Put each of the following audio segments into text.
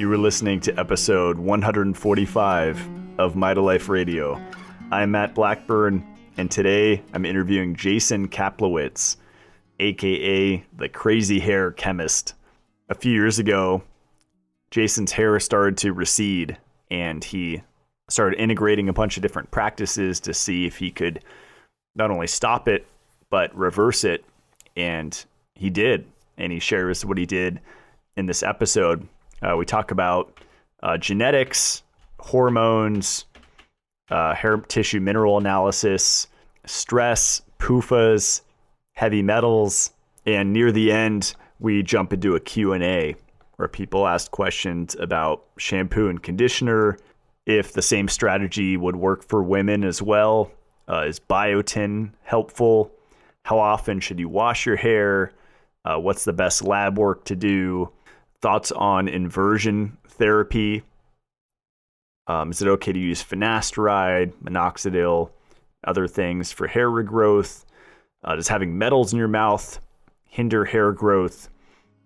You are listening to episode 145 of Mitolife Radio. I'm Matt Blackburn, and today I'm interviewing Jason Kaplowitz, aka the Crazy Hair Chemist. A few years ago, Jason's hair started to recede, and he started integrating a bunch of different practices to see if he could not only stop it, but reverse it. And he did, and he shares what he did in this episode. We talk about genetics, hormones, hair tissue mineral analysis, stress, PUFAs, heavy metals, and near the end, we jump into a Q&A where people ask questions about shampoo and conditioner, if the same strategy would work for women as well. Is biotin helpful? How often should you wash your hair? What's the best lab work to do? Thoughts on inversion therapy. Is it okay to use finasteride, minoxidil, other things for hair regrowth? Does having metals in your mouth hinder hair growth?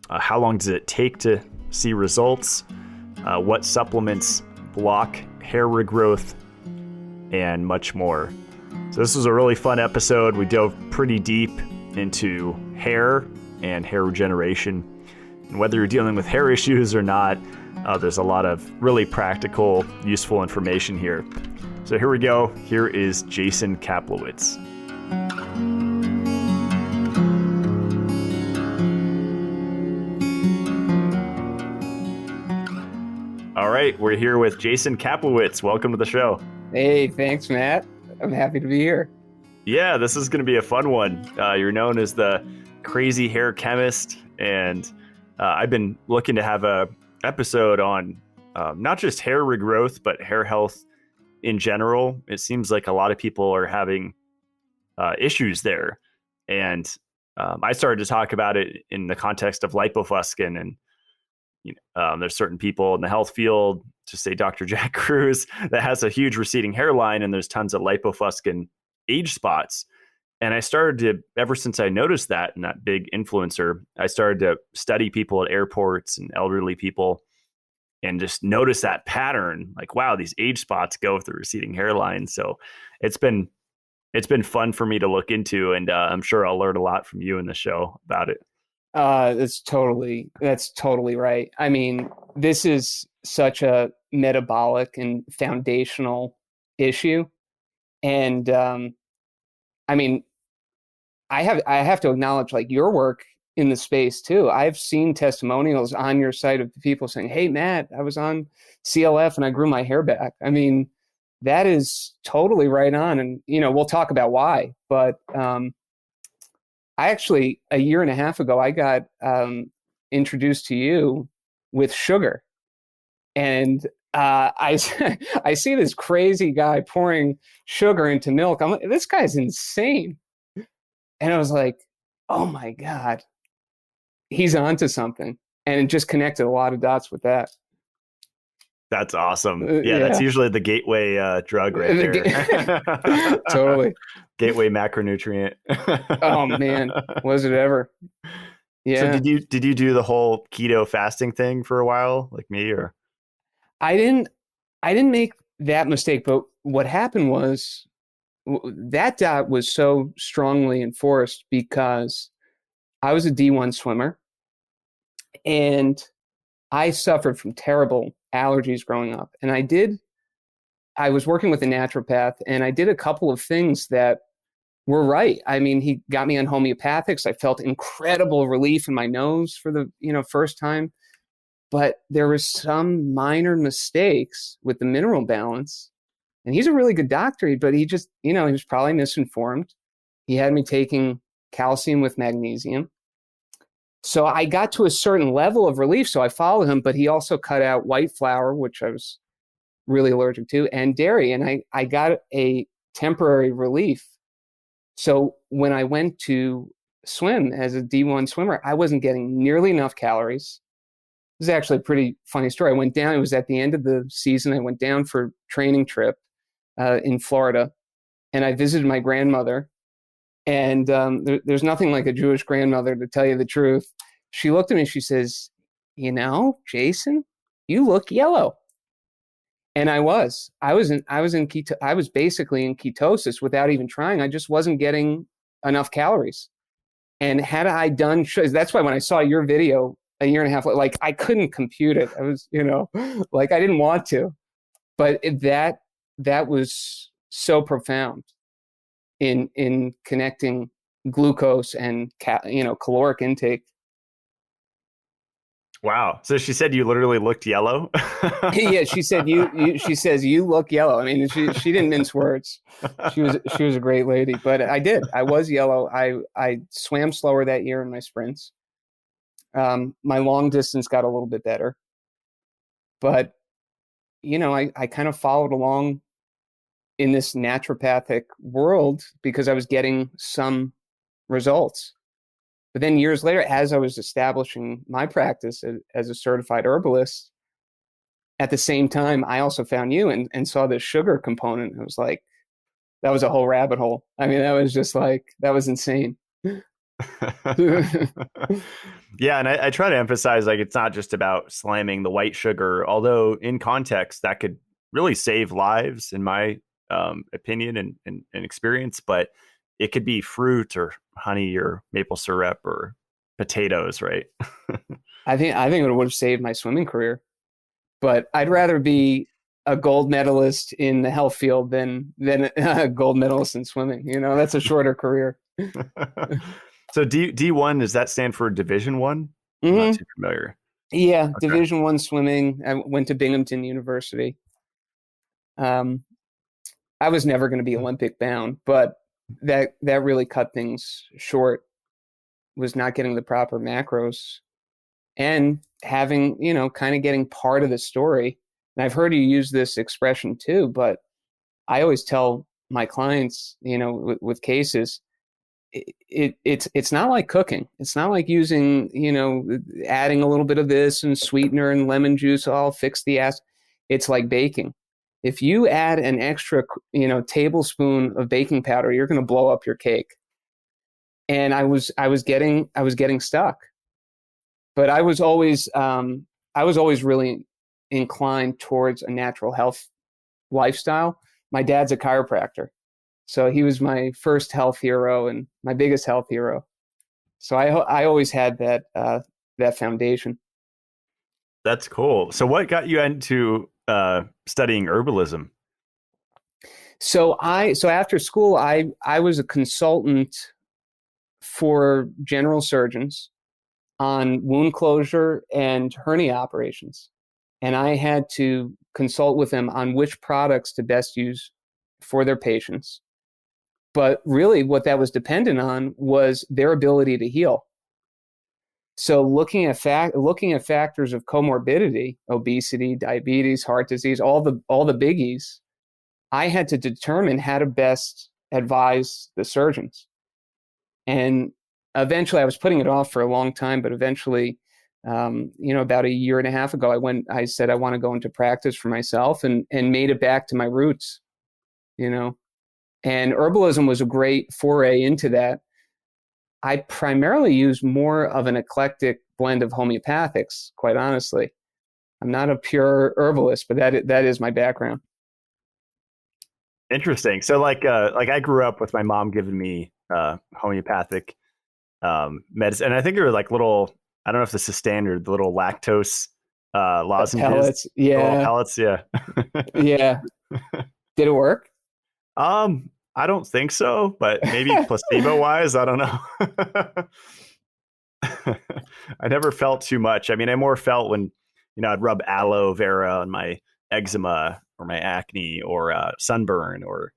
How long does it take to see results? What supplements block hair regrowth? And much more. So this was a really fun episode. We dove pretty deep into hair and hair regeneration. And whether you're dealing with hair issues or not, there's a lot of really practical, useful information here. So here we go. Here is Jason Kaplowitz. All right, we're here with Jason Kaplowitz. Welcome to the show. Hey, thanks, Matt. I'm happy to be here. Yeah, this is going to be a fun one. You're known as the Crazy Hair Chemist, and I've been looking to have a episode on not just hair regrowth, but hair health in general. It seems like a lot of people are having issues there. And I started to talk about it in the context of lipofuscin. And there's certain people in the health field, just say Dr. Jack Cruz, that has a huge receding hairline, and there's tons of lipofuscin age spots. And I started to, ever since I noticed that, and that big influencer, I started to study people at airports and elderly people and just notice that pattern. Like, wow, these age spots go with the receding hairline. So it's been fun for me to look into, and I'm sure I'll learn a lot from you in the show about it. That's totally right. I mean, this is such a metabolic and foundational issue. And I mean, I have to acknowledge, like, your work in the space too. I've seen testimonials on your site of people saying, "Hey, Matt, I was on CLF and I grew my hair back." I mean, that is totally right on. And, we'll talk about why. But I actually, a year and a half ago, I got introduced to you with sugar. And I see this crazy guy pouring sugar into milk. I'm like, this guy's insane. And I was like, oh my God, he's onto something. And it just connected a lot of dots with that. That's awesome. Yeah, that's usually the gateway drug right there. Totally. Gateway macronutrient. Oh man, was it ever? Yeah. So did you do the whole keto fasting thing for a while, like me, or? I didn't make that mistake, but what happened was that dot was so strongly enforced because I was a D1 swimmer and I suffered from terrible allergies growing up. And I was working with a naturopath, and I did a couple of things that were right. I mean, he got me on homeopathics. I felt incredible relief in my nose for the, first time. But there was some minor mistakes with the mineral balance. And he's a really good doctor, but he just, he was probably misinformed. He had me taking calcium with magnesium. So I got to a certain level of relief, so I followed him, but he also cut out white flour, which I was really allergic to, and dairy, and I got a temporary relief. So when I went to swim as a D1 swimmer, I wasn't getting nearly enough calories. This is actually a pretty funny story. I went down, it was at the end of the season, I went down for a training trip in Florida, and I visited my grandmother. And there's nothing like a Jewish grandmother, to tell you the truth. She looked at me and she says, Jason, you look yellow. And I was basically in ketosis without even trying. I just wasn't getting enough calories. And had I done, that's why when I saw your video a year and a half, like I couldn't compute it. I was, like I didn't want to, but that was so profound in connecting glucose and caloric intake. Wow. So she said you literally looked yellow? Yeah, she said she says you look yellow. I mean, she didn't mince words. She was a great lady, but I did. I was yellow. I swam slower that year in my sprints. My long distance got a little bit better, but I kind of followed along in this naturopathic world because I was getting some results. But then years later, as I was establishing my practice as a certified herbalist, at the same time, I also found you and saw the sugar component. It was like, that was a whole rabbit hole. I mean, that was just like, that was insane. Yeah, and I try to emphasize, like, it's not just about slamming the white sugar, although in context that could really save lives in my opinion and experience, but it could be fruit or honey or maple syrup or potatoes, right? I think it would have saved my swimming career, but I'd rather be a gold medalist in the health field than a gold medalist in swimming. That's a shorter career. So D1, does that stand for Division One? Mm-hmm. I'm not too familiar. Yeah, Okay. Division I swimming. I went to Binghamton University. I was never going to be Olympic bound, but that really cut things short. Was not getting the proper macros and having, kind of getting part of the story. And I've heard you use this expression too, but I always tell my clients, with cases, it's not like cooking. It's not like using, adding a little bit of this and sweetener and lemon juice. I'll fix the ass. It's like baking. If you add an extra, tablespoon of baking powder, you're going to blow up your cake. And I was getting stuck, but I was always really inclined towards a natural health lifestyle. My dad's a chiropractor, so he was my first health hero and my biggest health hero. So I always had that foundation. That's cool. So what got you into studying herbalism? So after school, I was a consultant for general surgeons on wound closure and hernia operations. And I had to consult with them on which products to best use for their patients. But really what that was dependent on was their ability to heal. So looking at factors of comorbidity, obesity, diabetes, heart disease, all the biggies, I had to determine how to best advise the surgeons. And eventually I was putting it off for a long time, but eventually, about a year and a half ago, I said, I want to go into practice for myself and made it back to my roots, and herbalism was a great foray into that. I primarily use more of an eclectic blend of homeopathics, quite honestly. I'm not a pure herbalist, but that is my background. Interesting. So like I grew up with my mom giving me homeopathic medicine, and I think there were like little, I don't know if this is standard, the little lactose lozenges. Pellets. Yeah. Little pellets, yeah. Yeah. Did it work? I don't think so, but maybe placebo wise, I don't know. I never felt too much. I mean, I more felt when, I'd rub aloe vera on my eczema or my acne or sunburn, or,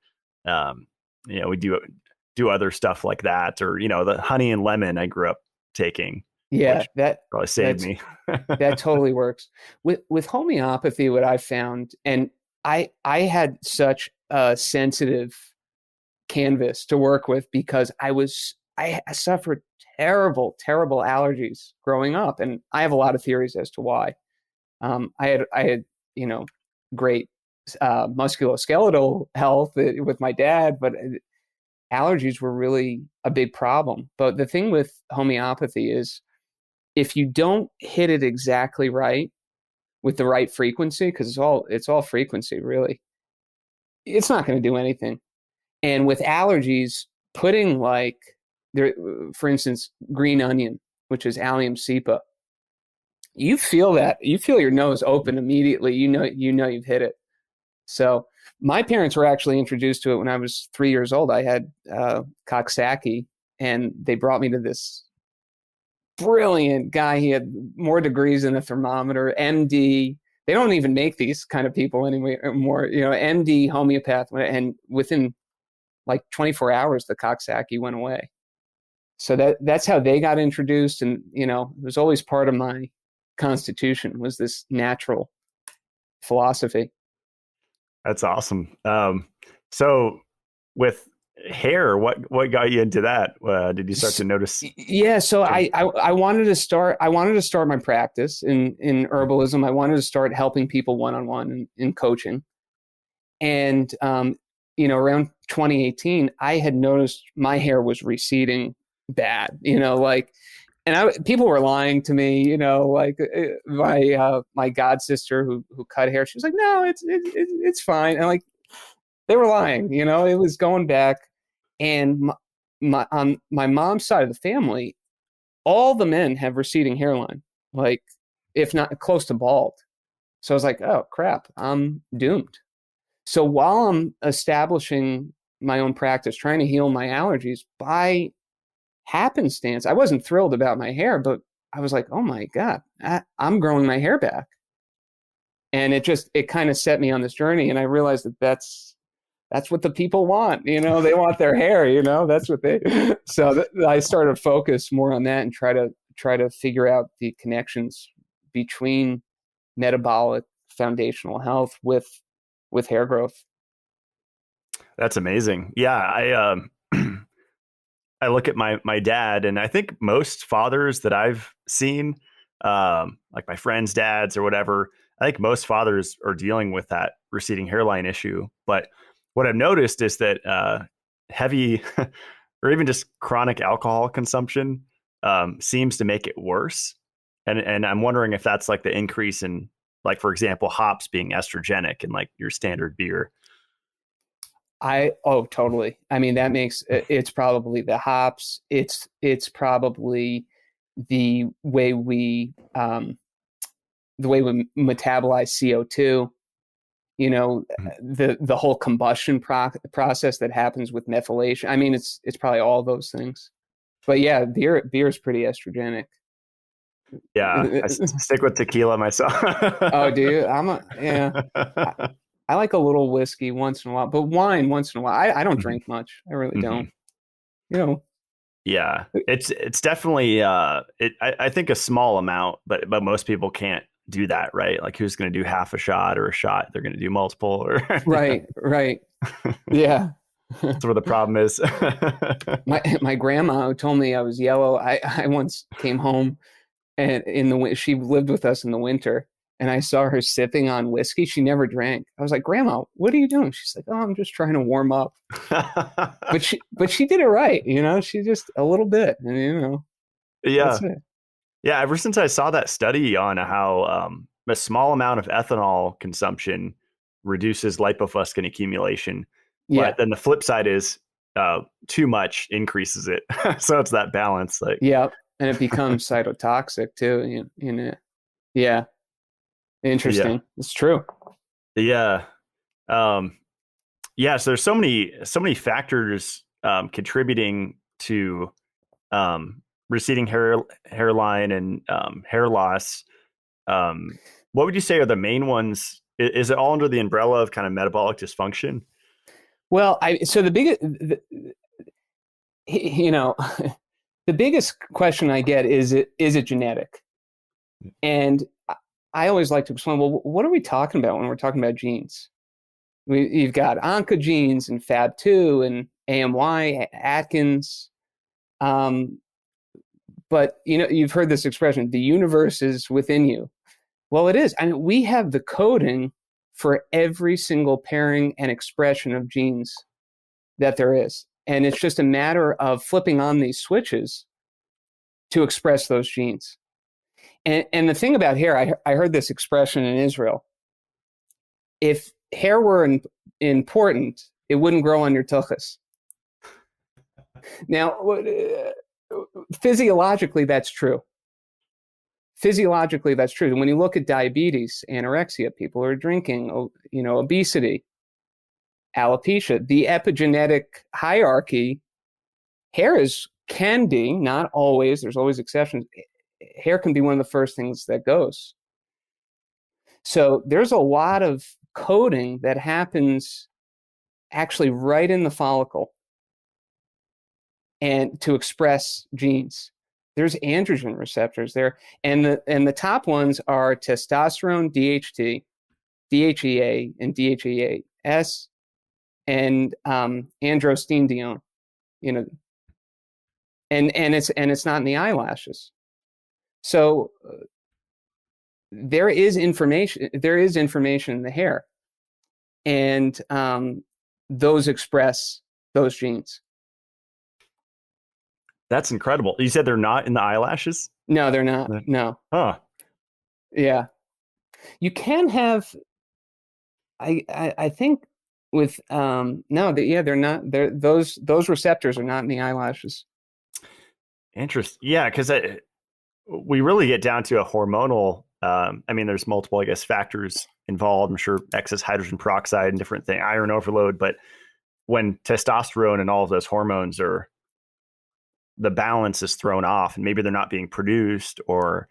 we do other stuff like that, or, the honey and lemon I grew up taking. Yeah, that probably saved me. That totally works. With homeopathy, what I found, and I had such a sensitive canvas to work with because I suffered terrible allergies growing up, and I have a lot of theories as to why. I had great musculoskeletal health with my dad, but allergies were really a big problem. But the thing with homeopathy is, if you don't hit it exactly right, with the right frequency, because it's all frequency, really, it's not going to do anything. And with allergies, putting like there, for instance, green onion, which is Allium cepa, you feel your nose open immediately. You've hit it. So my parents were actually introduced to it when I was 3 years old. I had Coxsackie, and they brought me to this brilliant guy. He had more degrees than a thermometer, MD. They don't even make these kind of people anymore. MD, homeopath, and within like 24 hours, the Coxsackie went away. So that's how they got introduced. And, it was always part of my constitution, was this natural philosophy. That's awesome. So with hair, what got you into that? Did you start to notice? Yeah. So I wanted to start my practice in herbalism. I wanted to start helping people one-on-one in coaching. And, around 2018, I had noticed my hair was receding bad, and people were lying to me, my god sister who cut hair, she was like, no, it's fine. And they were lying, it was going back. And on my mom's side of the family, all the men have receding hairline, if not close to bald. So I was like, oh crap, I'm doomed. So while I'm establishing my own practice, trying to heal my allergies, by happenstance, I wasn't thrilled about my hair, but I was like, oh my God, I'm growing my hair back. And it kind of set me on this journey. And I realized that's what the people want. They want their hair, that's what so I started to focus more on that and try to figure out the connections between metabolic foundational health with hair growth. That's amazing. Yeah. I look at my dad, and I think most fathers that I've seen, like my friends' dads or whatever, I think most fathers are dealing with that receding hairline issue. But what I've noticed is that heavy or even just chronic alcohol consumption seems to make it worse. And I'm wondering if that's like the increase in, like, for example, hops being estrogenic in like your standard beer. Totally. I mean, that makes it's probably the hops. It's probably the way we metabolize CO2. The whole combustion process that happens with methylation. I mean, it's probably all those things. But yeah, beer is pretty estrogenic. Yeah, I stick with tequila myself. Oh, do you? I like a little whiskey once in a while, but wine once in a while. I don't drink much. I really don't. Yeah, it's definitely I think a small amount, but most people can't do that, right? Like, who's going to do half a shot or a shot? They're going to do multiple, or right. Yeah, that's where the problem is. my grandma, who told me I was yellow. I once came home, and she lived with us in the winter, and I saw her sipping on whiskey. She never drank. I was like, Grandma, what are you doing? She's like, oh, I'm just trying to warm up. But she did it right. She just a little bit, and yeah. Yeah. Ever since I saw that study on how a small amount of ethanol consumption reduces lipofuscin accumulation. Yeah. But then the flip side is too much increases it. So it's that balance. Yeah. And it becomes cytotoxic too. Yeah. Interesting. Yeah. It's true. Yeah. So there's so many factors contributing to receding hairline and hair loss. What would you say are the main ones? Is it all under the umbrella of kind of metabolic dysfunction? Well, the biggest question I get is it genetic? And I always like to explain, well, what are we talking about when we're talking about genes? You've got oncogenes and FAB2 and AMY, Atkins. But you've heard this expression, the universe is within you. Well, it is. I mean, we have the coding for every single pairing and expression of genes that there is. And it's just a matter of flipping on these switches to express those genes. And the thing about hair, I heard this expression in Israel. If hair were important, it wouldn't grow on your tuchus. Now, physiologically, that's true. Physiologically, that's true. When you look at diabetes, anorexia, people who are drinking, obesity, alopecia, the epigenetic hierarchy, hair can be, not always, there's always exceptions, hair can be one of the first things that goes. So there's a lot of coding that happens actually right in the follicle and to express genes. There's androgen receptors there, and the top ones are testosterone, DHT, DHEA, and DHEAS, and androstenedione. And it's not in the eyelashes. So there is information in the hair, and those express those genes. That's incredible. You said they're not in the eyelashes? No, they're not. No. Huh. Yeah. You can have, I think with, they're not, those receptors are not in the eyelashes. Interesting. Yeah. Cause we really get down to a hormonal, there's multiple, I guess, factors involved. I'm sure excess hydrogen peroxide and different things, iron overload, but when testosterone and all of those hormones the balance is thrown off, and maybe they're not being produced, or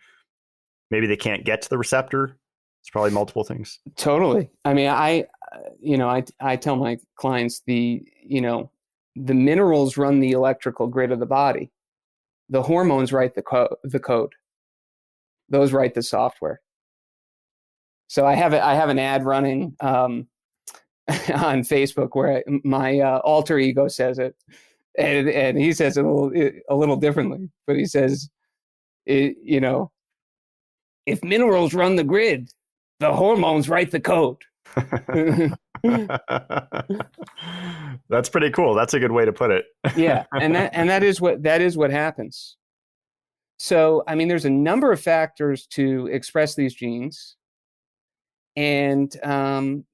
maybe they can't get to the receptor. It's probably multiple things. Totally. I mean, I tell my clients the minerals run the electrical grid of the body. The hormones write the code. Those write the software. So I have an ad running on Facebook where my alter ego says it. And he says it a little differently, but he says, if minerals run the grid, the hormones write the code. That's pretty cool. That's a good way to put it. Yeah, and that is what happens. So, I mean, there's a number of factors to express these genes, and looking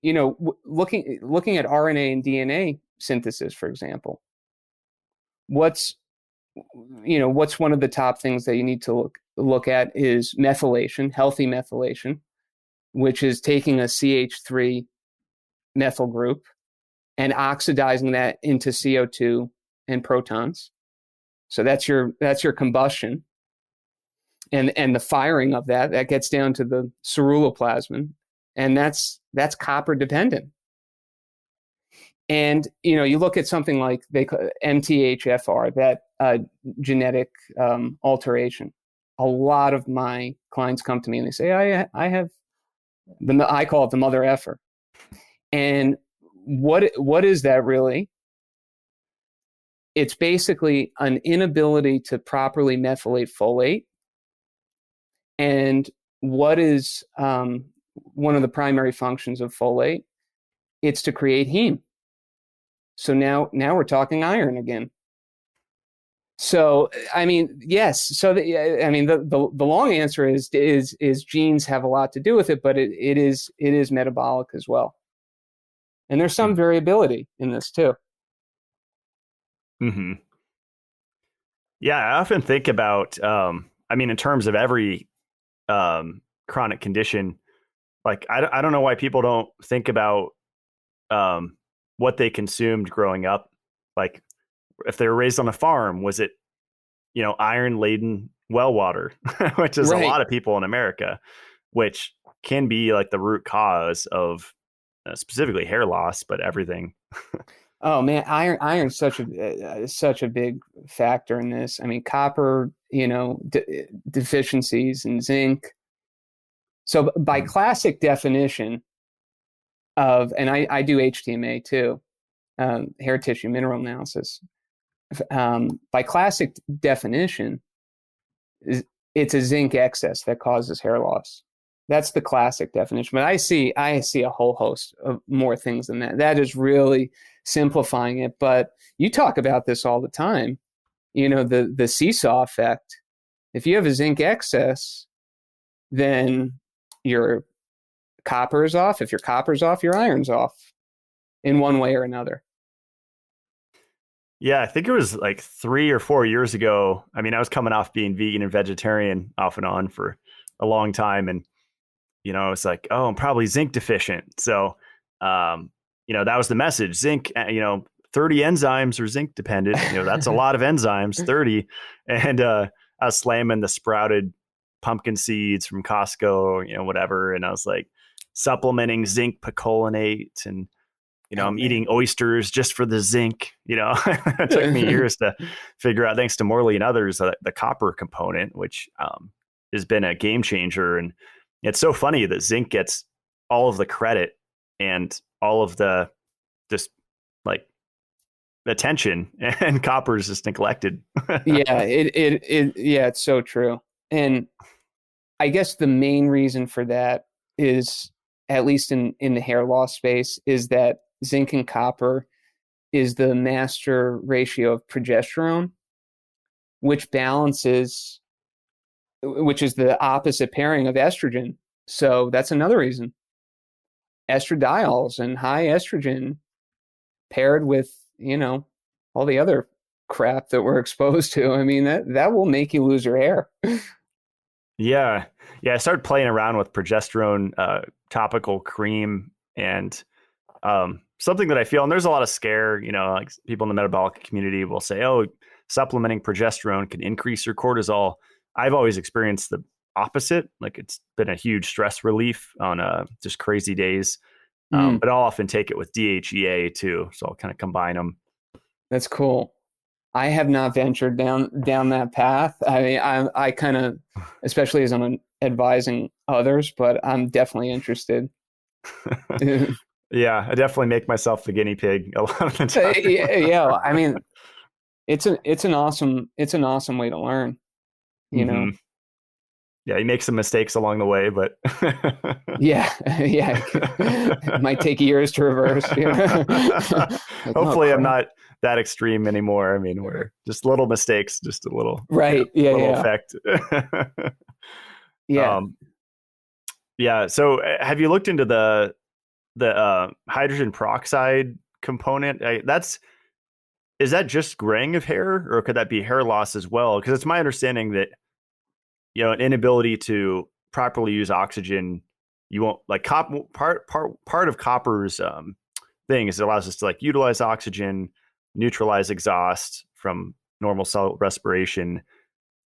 at RNA and DNA synthesis, for example, what's one of the top things that you need to look at is methylation, healthy methylation, which is taking a CH3 methyl group and oxidizing that into CO2 and protons. So that's your combustion, and the firing of that gets down to the ceruloplasmin, and that's copper dependent. And you look at something like MTHFR, that genetic alteration. A lot of my clients come to me and they say, I have I call it the mother effer. And what is that really? It's basically an inability to properly methylate folate. And what is one of the primary functions of folate? It's to create heme. So now we're talking iron again. So, I mean, yes. So, the long answer is genes have a lot to do with it, but it is metabolic as well. And there's some variability in this too. Mm-hmm. Yeah, I often think about, in terms of every chronic condition, like I don't know why people don't think about what they consumed growing up. Like if they were raised on a farm, was it, iron laden well water, which is right. A lot of people in America, which can be like the root cause of specifically hair loss, but everything. Oh man, iron's such a big factor in this. I mean, copper, deficiencies, and zinc. So by classic definition of, and I do HTMA too, hair tissue mineral analysis. By classic definition, it's a zinc excess that causes hair loss. That's the classic definition. But I see a whole host of more things than that. That is really simplifying it. But you talk about this all the time. The seesaw effect. If you have a zinc excess, then your copper is off. If your copper's off, your iron's off in one way or another. Yeah, I think it was like 3 or 4 years ago. I mean, I was coming off being vegan and vegetarian off and on for a long time. And, I was like, oh, I'm probably zinc deficient. So, that was the message. Zinc, 30 enzymes are zinc dependent. That's a lot of enzymes, 30. And I was slamming the sprouted pumpkin seeds from Costco, whatever. And I was like supplementing zinc picolinate and, I'm eating oysters just for the zinc. It took me years to figure out, thanks to Morley and others, the copper component, which has been a game changer. And it's so funny that zinc gets all of the credit and all of the just like attention, and copper is just neglected. Yeah, it's so true. And I guess the main reason for that is, at least in the hair loss space, is that zinc and copper is the master ratio of progesterone, which is the opposite pairing of estrogen. So that's another reason. Estradiols and high estrogen paired with, all the other crap that we're exposed to. I mean, that will make you lose your hair. Yeah. I started playing around with progesterone topical cream, and something that I feel, and there's a lot of scare, like people in the metabolic community will say, oh, supplementing progesterone can increase your cortisol. I've always experienced the opposite. Like, it's been a huge stress relief on just crazy days. But I'll often take it with DHEA too. So I'll kind of combine them. That's cool. I have not ventured down that path. I mean, I kind of, especially as I'm advising others, but I'm definitely interested. Yeah, I definitely make myself the guinea pig a lot of the time. Yeah, I mean, it's an awesome way to learn. Yeah, you make some mistakes along the way, but yeah, it might take years to reverse. Like, hopefully, I'm not that extreme anymore. I mean, we're just little mistakes, just a little little effect. Yeah. So, have you looked into the hydrogen peroxide component? Is that just graying of hair, or could that be hair loss as well? Because it's my understanding that an inability to properly use oxygen, you won't like part of copper's thing is it allows us to like utilize oxygen, neutralize exhaust from normal cell respiration,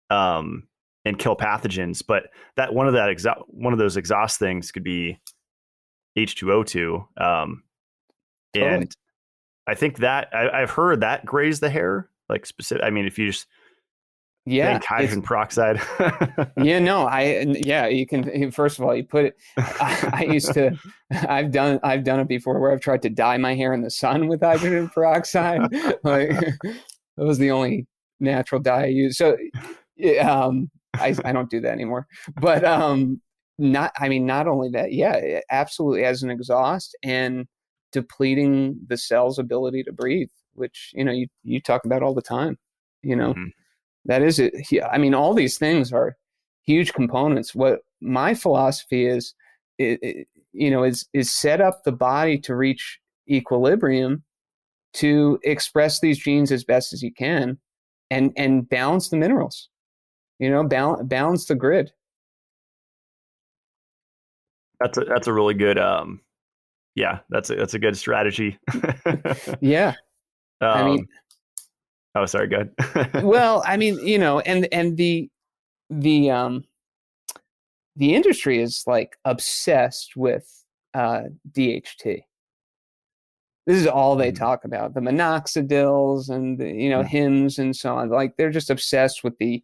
and kill pathogens. But that one of those exhaust things could be H2O2. Totally. And I think that I've heard that grays the hair, like specific. I mean, if you just think hydrogen peroxide. You can, first of all, you put it, I've done it before where I've tried to dye my hair in the sun with hydrogen peroxide. Like, that was the only natural dye I used. So, I don't do that anymore, but, not only that, absolutely, as an exhaust and depleting the cell's ability to breathe, which, you talk about all the time, That is it. I mean, all these things are huge components. What my philosophy is set up the body to reach equilibrium, to express these genes as best as you can, and balance the minerals. Balance the grid. That's a really good that's a good strategy. Yeah. I mean, oh, sorry, go ahead. Well, I mean, and the industry is like obsessed with DHT. This is all they talk about, the minoxidils and the, HIMs and so on. Like, they're just obsessed with the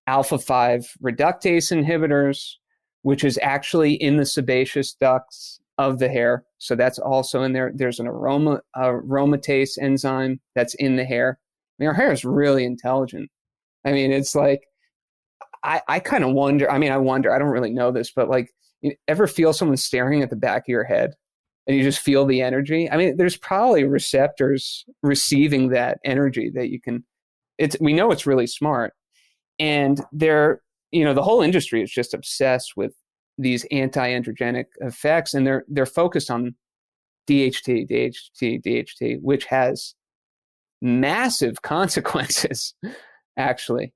alpha-5 reductase inhibitors, which is actually in the sebaceous ducts of the hair. So that's also in there. There's an aromatase enzyme that's in the hair. I mean, our hair is really intelligent. I mean, it's like, I kind of wonder, I don't really know this, but like, you ever feel someone staring at the back of your head and you just feel the energy? I mean, there's probably receptors receiving that energy that you can, we know it's really smart. And the whole industry is just obsessed with these anti-androgenic effects, and they're focused on DHT, which has massive consequences, actually.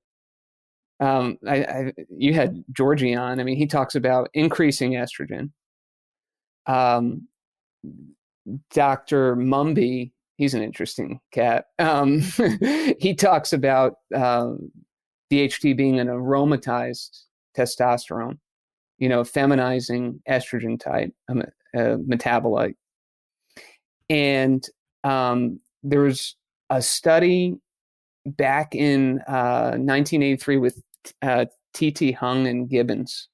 You had Georgie on. I mean, he talks about increasing estrogen. Dr. Mumby, he's an interesting cat. He talks about DHT being an aromatized testosterone, feminizing estrogen type metabolite. And there was a study back in 1983 with T.T. Hung and Gibbons.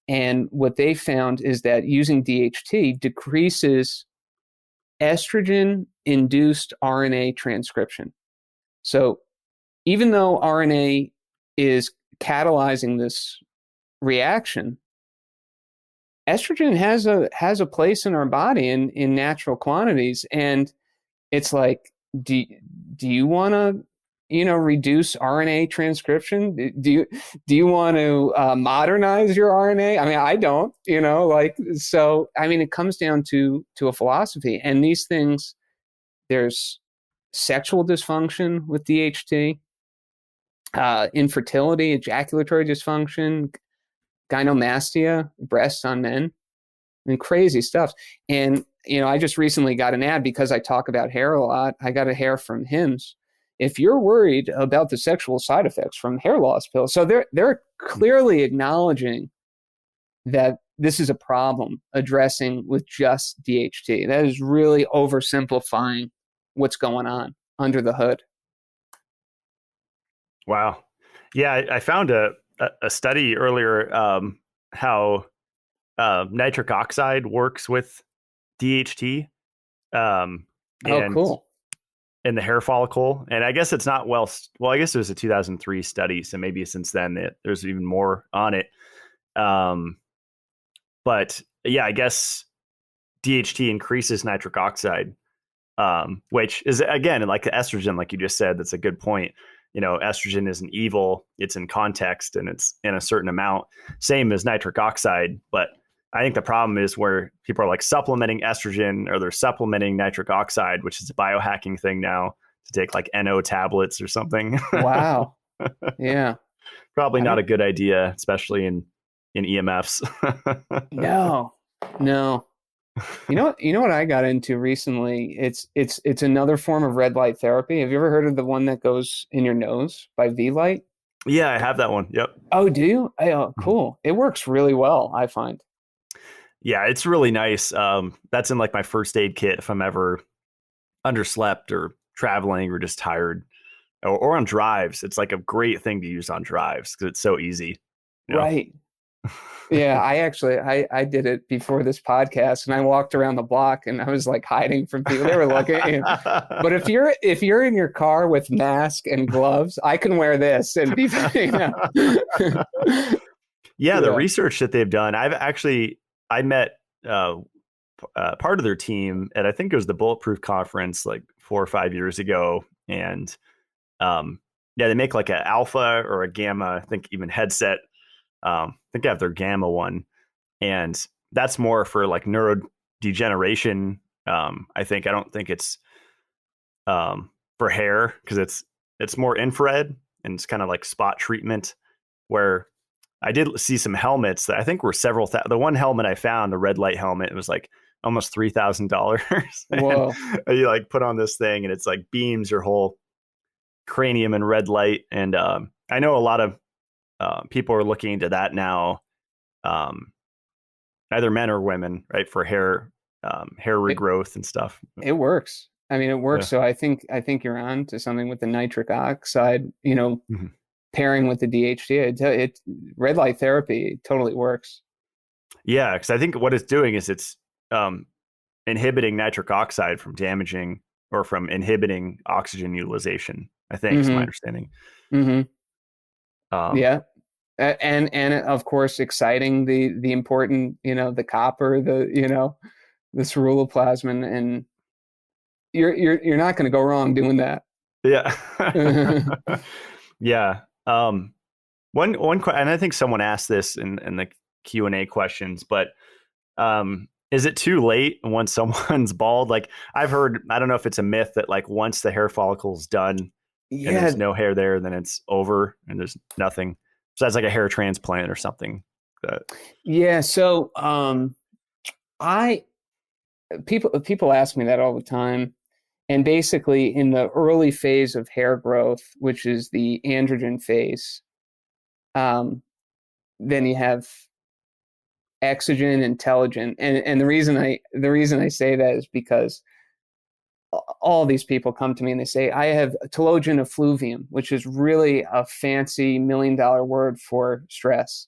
And what they found is that using DHT decreases estrogen-induced RNA transcription. So even though RNA is catalyzing this reaction, estrogen has a place in our body in natural quantities. And it's like, do you want to reduce RNA transcription? Do you want to modernize your RNA? I mean, I don't, so, I mean, it comes down to a philosophy. And these things, there's sexual dysfunction with DHT, infertility, ejaculatory dysfunction, gynecomastia, breasts on men, and crazy stuff. And, I just recently got an ad because I talk about hair a lot. I got a hair from Hims. If you're worried about the sexual side effects from hair loss pills, so they're clearly acknowledging that this is a problem addressing with just DHT. That is really oversimplifying what's going on under the hood. Wow. Yeah, I found a study earlier how nitric oxide works with DHT. Cool. In the hair follicle. And I guess it's not well, I guess it was a 2003 study. So maybe since then there's even more on it. But yeah, I guess DHT increases nitric oxide, which is, again, like the estrogen, like you just said, that's a good point. Estrogen isn't evil. It's in context and it's in a certain amount, same as nitric oxide. But I think the problem is where people are like supplementing estrogen or they're supplementing nitric oxide, which is a biohacking thing now to take like NO tablets or something. Wow. Yeah. Probably not a good idea, especially in EMFs. No. You know what I got into recently? It's another form of red light therapy. Have you ever heard of the one that goes in your nose by V-Light? Yeah, I have that one. Yep. Oh, do you? Oh, cool. It works really well, I find. Yeah, it's really nice. That's in like my first aid kit if I'm ever underslept or traveling or just tired or on drives. It's like a great thing to use on drives because it's so easy. Right. Yeah, I did it before this podcast and I walked around the block and I was like hiding from people. They were looking at you. But if you're in your car with mask and gloves, I can wear this and be Yeah, the research that they've done, I met part of their team at, I think it was the Bulletproof Conference like 4 or 5 years ago. And they make like an alpha or a gamma, I think even headset. I think I have their gamma one. And that's more for like neurodegeneration. I don't think it's for hair because it's more infrared and it's kind of like spot treatment where I did see some helmets that I think were several. The one helmet I found, the red light helmet, it was like almost $3,000. Whoa! You like put on this thing, and it's like beams your whole cranium in red light. And I know a lot of people are looking into that now, either men or women, right, for hair regrowth and stuff. It works. I mean, it works. Yeah. So I think you're on to something with the nitric oxide. Mm-hmm. Pairing with the DHT, it red light therapy totally works. Yeah, because I think what it's doing is it's inhibiting nitric oxide from damaging or from inhibiting oxygen utilization. I think is my understanding. Mm-hmm. Yeah, and of course exciting the important the copper, the ceruloplasmin, and you're not going to go wrong doing that. Yeah. Yeah. And I think someone asked this in the Q&A questions, but is it too late once someone's bald? Like I've heard, I don't know if it's a myth that like once the hair follicle's done and Yeah, there's no hair there, then it's over and there's nothing. So that's like a hair transplant or something. That, yeah. So I people ask me that all the time. And basically, in the early phase of hair growth, which is the androgen phase, then you have exogen and telogen. And the reason I say that is because all these people come to me and they say, I have telogen effluvium, which is really a fancy $1 million word for stress.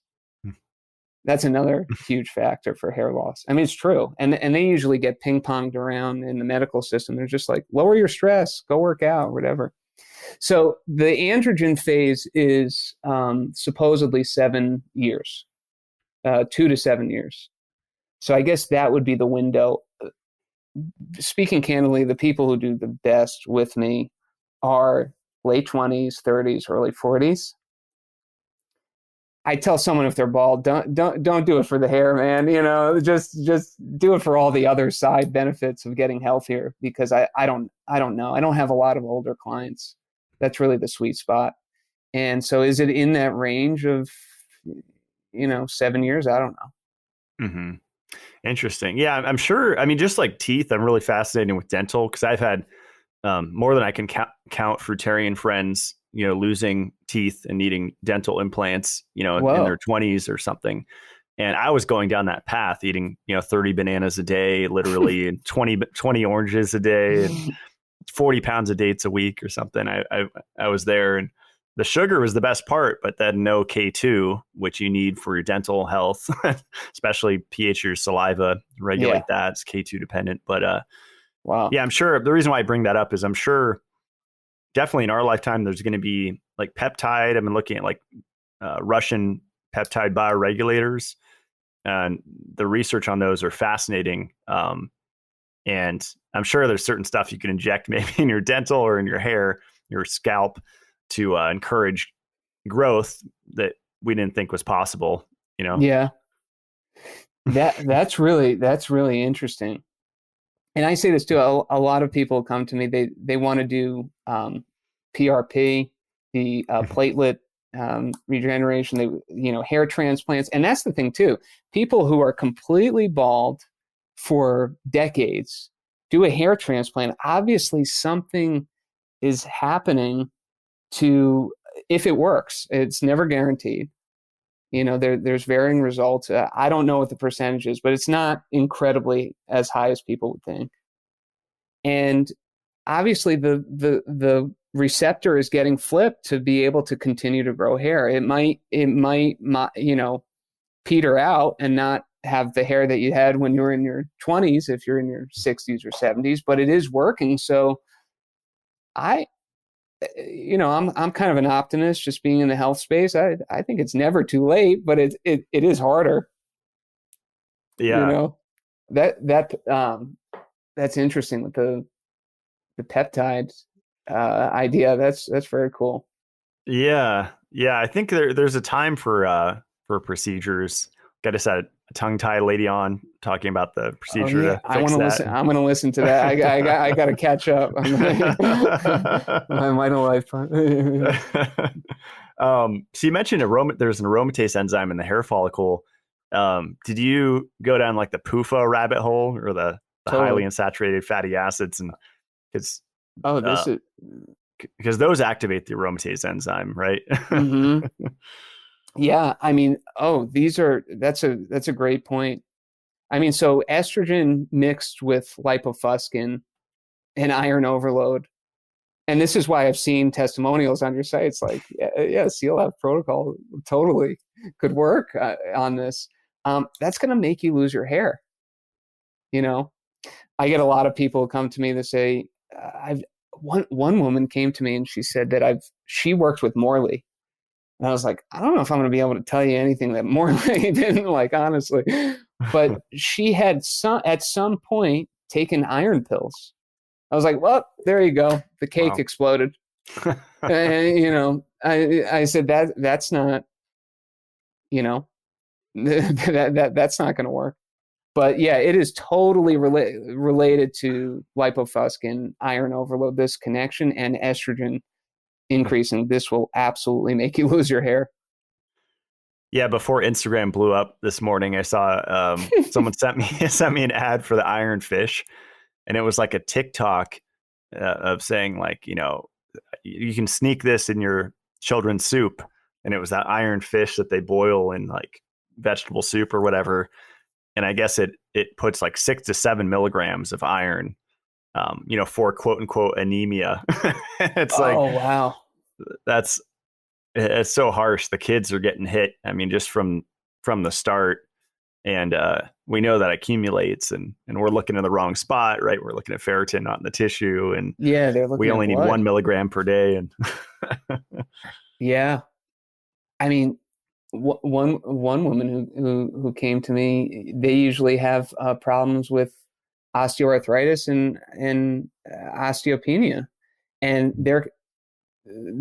That's another huge factor for hair loss. I mean, it's true. And they usually get ping ponged around in the medical system. They're just like, lower your stress, go work out, whatever. So the androgen phase is supposedly 7 years, 2 to 7 years. So I guess that would be the window. Speaking candidly, the people who do the best with me are late 20s, 30s, early 40s. I tell someone if they're bald, don't do it for the hair, man. Just do it for all the other side benefits of getting healthier. Because I don't know. I don't have a lot of older clients. That's really the sweet spot. And so, is it in that range of 7 years? I don't know. mm-hmm. Interesting. Yeah, I'm sure. I mean, just like teeth, I'm really fascinated with dental because I've had more than I can count fruitarian friends, losing teeth and needing dental implants, in their 20s or something. And I was going down that path, eating, 30 bananas a day, literally, and 20 oranges a day, and 40 pounds of dates a week or something. I was there, and the sugar was the best part, but then no K2, which you need for your dental health, especially pH of your saliva, regulate that. It's K2 dependent. But wow. Yeah, I'm sure the reason why I bring that up is I'm sure definitely in our lifetime, there's going to be like peptide. I've been looking at like Russian peptide bioregulators, and the research on those are fascinating. And I'm sure there's certain stuff you can inject maybe in your dental or in your hair, your scalp, to encourage growth that we didn't think was possible. Yeah, that's really interesting. And I say this too. A lot of people come to me. They want to do PRP, the platelet regeneration. Hair transplants, and that's the thing too. People who are completely bald for decades do a hair transplant. Obviously, something is happening if it works. It's never guaranteed. There's varying results. I don't know what the percentage is, but it's not incredibly as high as people would think. And obviously, the receptor is getting flipped to be able to continue to grow hair. It might peter out and not have the hair that you had when you were in your 20s if you're in your 60s or 70s, but it is working. So I'm kind of an optimist, just being in the health space. I think it's never too late, but it is harder. Yeah. That's interesting with the peptides idea. That's very cool. Yeah. I think there's a time for procedures. Got us a tongue tie lady on talking about the procedure. Oh, yeah. I want to listen. I'm going to listen to that. I got to catch up. My Mitolife. So you mentioned there's an aromatase enzyme in the hair follicle. Did you go down like the PUFA rabbit hole or the Totally. highly unsaturated fatty acids? And it's is because those activate the aromatase enzyme, right? Mm-hmm. Yeah, I mean, that's a great point. I mean, so estrogen mixed with lipofuscin and iron overload. And this is why I've seen testimonials on your sites like, yeah, CLF protocol totally could work on this. That's going to make you lose your hair. I get a lot of people come to me that say, one woman came to me and she said that she worked with Morley. And I was like, I don't know if I'm going to be able to tell you anything that Morley didn't, like, honestly. But she had at some point taken iron pills. I was like, well, there you go. The cake exploded. And, I said that's not you know, that's not going to work. But yeah, it is totally related to lipofuscin, iron overload, this connection, and estrogen increasing. This will absolutely make you lose your hair. Yeah, before Instagram blew up this morning, I saw someone sent me sent me an ad for the iron fish, and it was like a TikTok of saying like, you can sneak this in your children's soup, and it was that iron fish that they boil in like vegetable soup or whatever, and I guess it puts like 6 to 7 milligrams of iron, for quote unquote anemia. It's like Oh wow. that's it's so harsh. The kids are getting hit. I mean, just from the start, and we know that accumulates, and we're looking in the wrong spot, right? We're looking at ferritin, not in the tissue, and Yeah, they're looking we at only need blood. 1 milligram per day. And Yeah, I mean, one woman who came to me, they usually have problems with osteoarthritis and osteopenia, and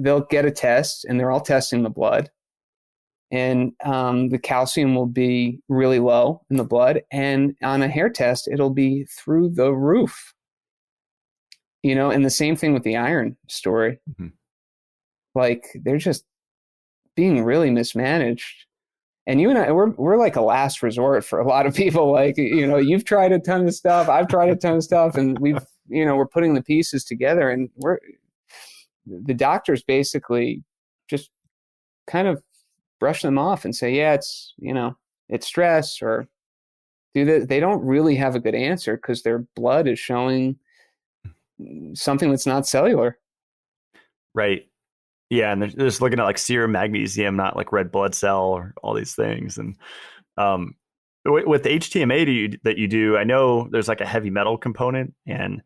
they'll get a test, and they're all testing the blood, and the calcium will be really low in the blood, and on a hair test, it'll be through the roof. And the same thing with the iron story. Mhm. Like they're just being really mismanaged. And you and I, we're like a last resort for a lot of people. Like, you've tried a ton of stuff. I've tried a ton of stuff, and we're putting the pieces together, and the doctors basically just kind of brush them off and say, yeah, it's stress or do that. They don't really have a good answer because their blood is showing something that's not cellular. Right. Yeah, and they're just looking at like serum magnesium, not like red blood cell or all these things. And um, with the HTMA that you do, I know there's like a heavy metal component, and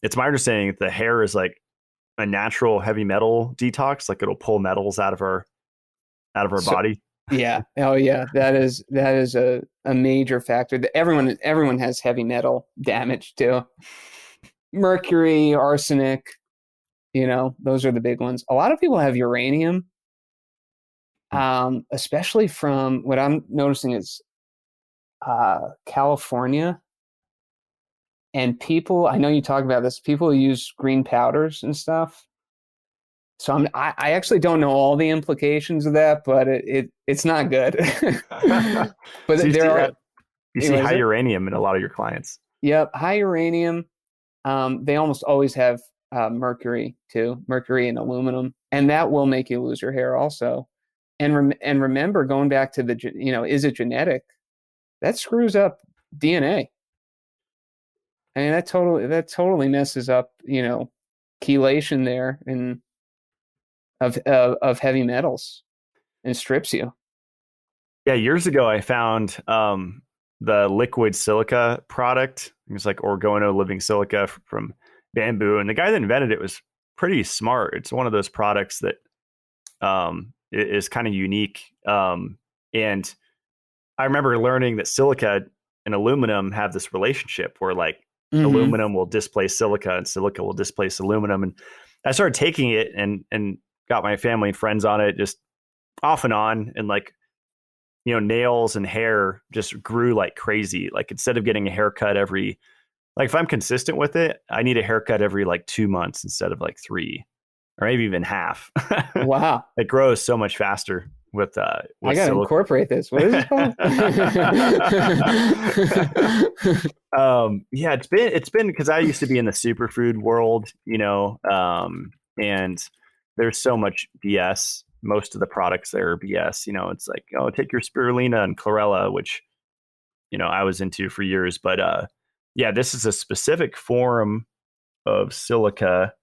it's my understanding that the hair is like a natural heavy metal detox. Like it'll pull metals out of our So body. yeah, oh yeah, that is a major factor. That everyone has heavy metal damage too. Mercury, arsenic, those are the big ones. A lot of people have uranium, especially from what I'm noticing is California. And people, I know you talk about this, people use green powders and stuff. So I actually don't know all the implications of that, but it's not good. So But there are, you see what is high it? uranium in a lot of your clients. Yep, high uranium. They almost always have mercury too, mercury and aluminum, and that will make you lose your hair also. And remember, going back to is it genetic? That screws up DNA. I mean, that totally messes up, chelation there and of heavy metals and strips you. Yeah, years ago I found the liquid silica product. It was like orgono living silica from bamboo, and the guy that invented it was pretty smart. It's one of those products that is kind of unique. And I remember learning that silica and aluminum have this relationship where like Mm-hmm. aluminum will displace silica and silica will displace aluminum. And I started taking it and got my family and friends on it just off and on. And like, nails and hair just grew like crazy. Like instead of getting a haircut like if I'm consistent with it, I need a haircut every like 2 months instead of like 3 or maybe even half. Wow. It grows so much faster with I got to silicone. incorporate this. What is this called? Yeah, it's been because I used to be in the superfood world, and there's so much BS. Most of the products there are BS. It's like, oh, take your spirulina and chlorella, which I was into for years. But yeah, this is a specific form of silica.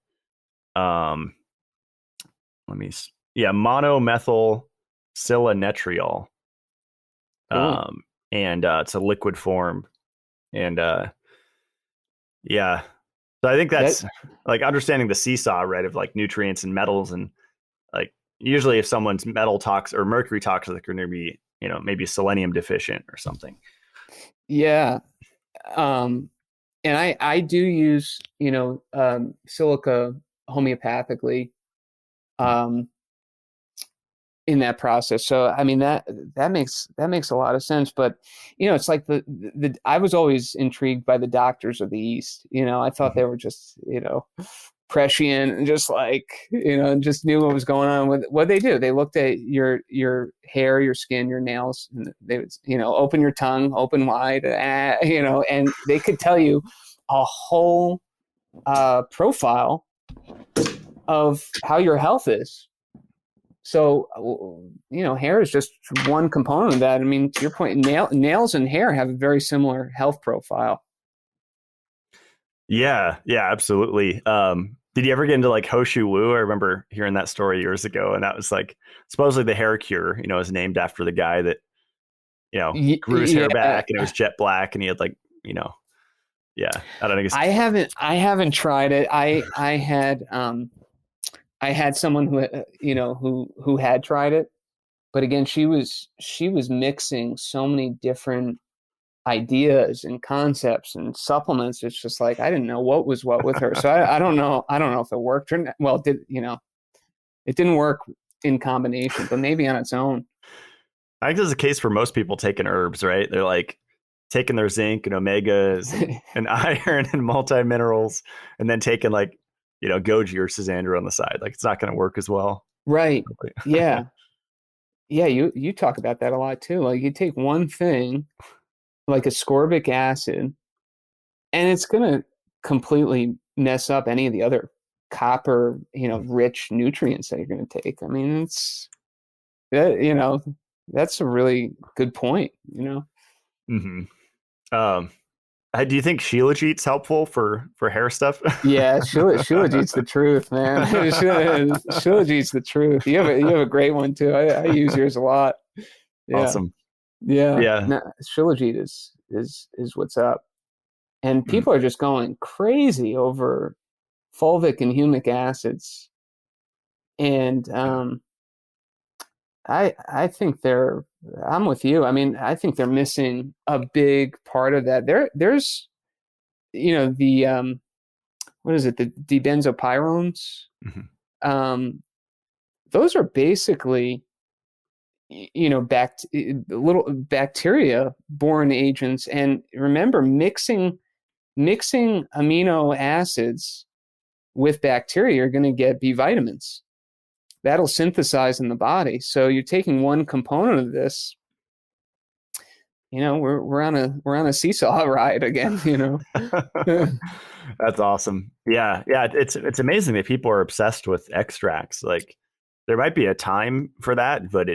Um, monomethyl silanetriol. Cool. And it's a liquid form. And yeah, so I think That that's like understanding the seesaw, right, of like nutrients and metals. And like usually if someone's metal toxic or mercury toxic, they're going to be, maybe selenium deficient or something. yeah. Um, and I do use, silica homeopathically. Um, in that process. So I mean that makes a lot of sense. But it's like the I was always intrigued by the doctors of the East. I thought they were just prescient and just like just knew what was going on with what they do. They looked at your hair, your skin, your nails, and they would open your tongue, open wide, and they could tell you a whole profile of how your health is. So, hair is just one component of that. I mean, to your point, nails and hair have a very similar health profile. Yeah, absolutely. Did you ever get into like Hoshu Wu? I remember hearing that story years ago, and that was like supposedly the hair cure, is named after the guy that, grew his hair back and it was jet black and he had like, yeah, I don't know. I haven't tried it. I had someone who had tried it, but again, she was mixing so many different ideas and concepts and supplements. It's just like I didn't know what was what with her. So I don't know. I don't know if it worked or not. Well, it didn't work in combination, but maybe on its own. I think this is the case for most people taking herbs, right? They're like taking their zinc and omegas and iron and multi minerals, and then taking like goji or Sazandra on the side. Like it's not going to work as well. Right. Yeah. Yeah. You talk about that a lot too. Like you take one thing like ascorbic acid and it's going to completely mess up any of the other copper, rich nutrients that you're going to take. I mean, it's that, that's a really good point, Mm-hmm. Do you think Shilajit's helpful for hair stuff? Yeah, Shilajit's the truth, man. Shilajit's the truth. You have a great one too. I use yours a lot. Yeah. Awesome. Yeah. Yeah. No, Shilajit is what's up. And people are just going crazy over fulvic and humic acids. And I think I'm with you. I mean, I think they're missing a big part of that. There's the what is it, the dibenzopyrones? Mm-hmm. Those are basically little bacteria borne agents. And remember, mixing amino acids with bacteria, you're going to get B vitamins. That'll synthesize in the body. So you're taking one component of this. We're on a seesaw ride again. That's awesome. Yeah. It's amazing that people are obsessed with extracts. Like there might be a time for that, but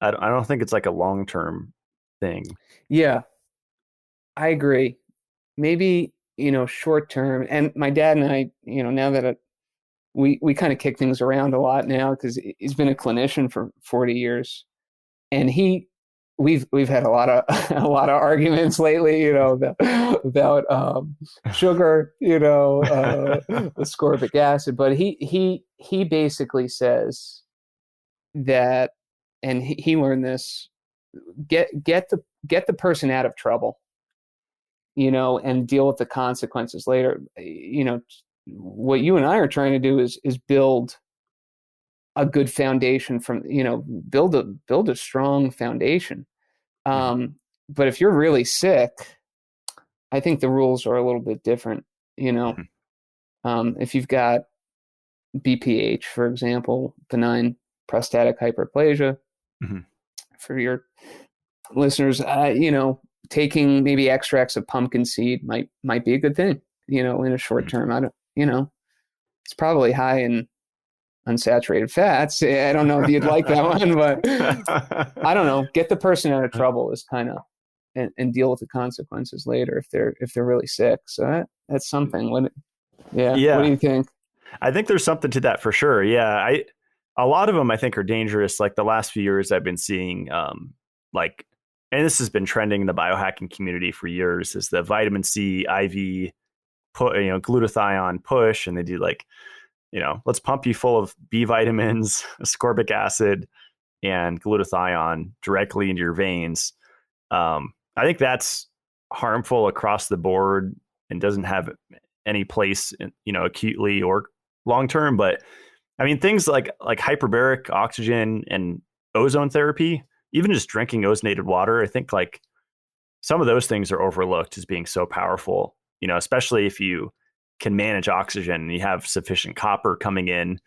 I don't think it's like a long-term thing. Yeah, I agree. Maybe short term. And my dad and I, now that we kind of kick things around a lot now because he's been a clinician for 40 years, and we've had a lot of arguments lately, about sugar, ascorbic acid. But he basically says that, and he learned this: get the person out of trouble, and deal with the consequences later. What you and I are trying to do is build a good foundation from, build a strong foundation. But if you're really sick, I think the rules are a little bit different, if you've got BPH, for example, benign prostatic hyperplasia, for your listeners, taking maybe extracts of pumpkin seed might be a good thing, in a short term. I don't, it's probably high in unsaturated fats. I don't know if you'd like that one, but I don't know. Get the person out of trouble is kind of, and deal with the consequences later if they're really sick. So that's something. Yeah. What do you think? I think there's something to that for sure. Yeah. A lot of them I think are dangerous. Like the last few years I've been seeing, and this has been trending in the biohacking community for years, is the vitamin C IV glutathione push. And they do like, let's pump you full of B vitamins, ascorbic acid, and glutathione directly into your veins. I think that's harmful across the board and doesn't have any place, acutely or long term. But I mean, things like hyperbaric oxygen and ozone therapy, even just drinking ozonated water. I think like some of those things are overlooked as being so powerful, especially if you can manage oxygen and you have sufficient copper coming in,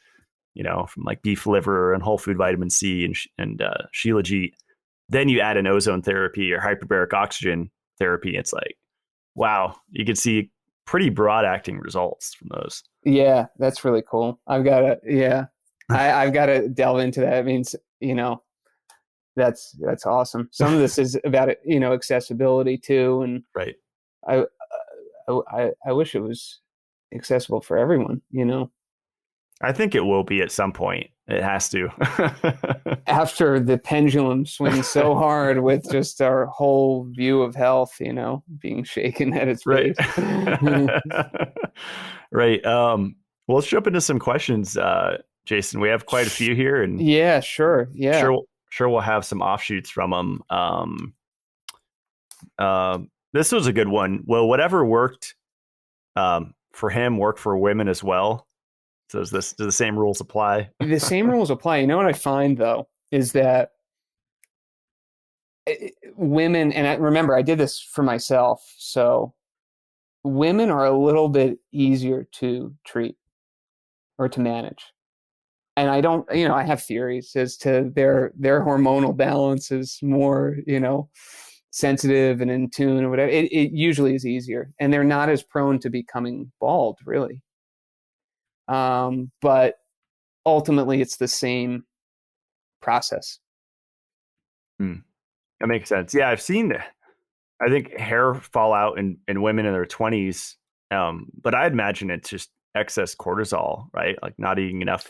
from like beef liver and whole food vitamin C and Shilajit. Then you add an ozone therapy or hyperbaric oxygen therapy. It's like, wow, you can see pretty broad acting results from those. Yeah, that's really cool. I've got to delve into that. It means, that's awesome. Some of this is about it, accessibility too. And right. I wish it was accessible for everyone, I think it will be at some point. It has to. After the pendulum swings so hard with just our whole view of health, being shaken at its base. Right. Well, let's jump into some questions, Jason. We have quite a few here, and yeah, sure. Yeah. Sure we'll have some offshoots from them. This was a good one. Well, whatever worked for him work for women as well. So do the same rules apply? The same rules apply. You know what I find though is that women, and remember I did this for myself, so women are a little bit easier to treat or to manage. And I don't, I have theories as to their hormonal balance is more, sensitive and in tune or whatever. It usually is easier, and they're not as prone to becoming bald, really. But ultimately, it's the same process. That makes sense. Yeah, I've seen, I think, hair fall out in women in their 20s, but I imagine it's just excess cortisol, right? Like not eating enough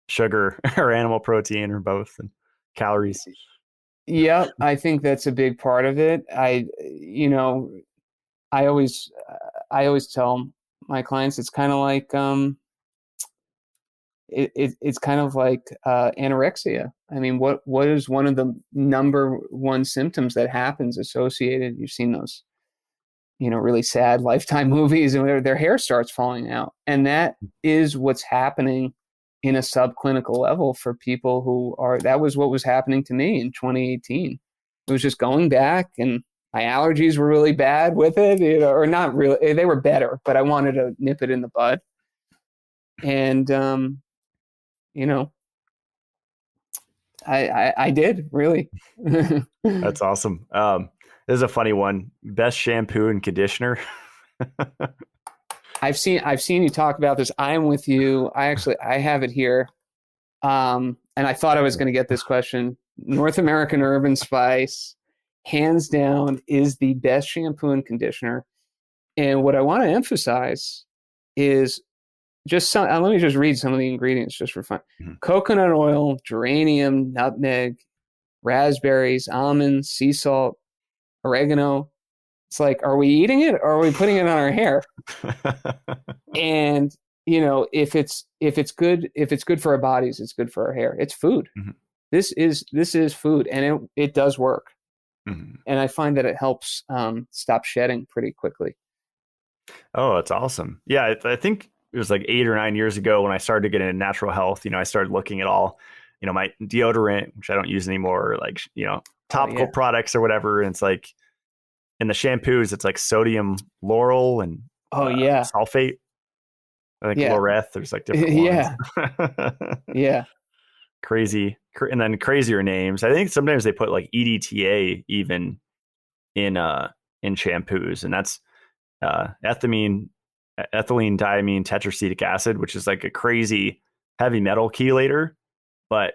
sugar or animal protein or both, and calories. Yeah, I think that's a big part of it. I always tell my clients it's kind of like it's kind of like anorexia. I mean, what is one of the number one symptoms that happens associated? You've seen those, really sad Lifetime movies, and their hair starts falling out, and that is what's happening in a subclinical level for people who are. That was what was happening to me in 2018. It was just going back, and my allergies were really bad with it, or not really. They were better, but I wanted to nip it in the bud, and I did really. That's awesome. This is a funny one. Best shampoo and conditioner. I've seen you talk about this. I'm with you. I have it here. And I thought I was going to get this question. North American Herb and Spice, hands down, is the best shampoo and conditioner. And what I want to emphasize is just let me just read some of the ingredients just for fun. Mm-hmm. Coconut oil, geranium, nutmeg, raspberries, almonds, sea salt, oregano. It's like, are we eating it or are we putting it on our hair? And if it's good for our bodies, it's good for our hair. It's food. Mm-hmm. This is food, and it does work. Mm-hmm. And I find that it helps stop shedding pretty quickly. Oh, that's awesome. Yeah, I think it was like 8 or 9 years ago when I started to get into natural health. I started looking at all, my deodorant, which I don't use anymore, like, topical products or whatever. And it's like, in the shampoos, it's like sodium lauryl and sulfate. I think Loreth, there's like different ones. Yeah. Crazy. And then crazier names. I think sometimes they put like EDTA even in shampoos, and that's ethylene diamine tetracetic acid, which is like a crazy heavy metal chelator. But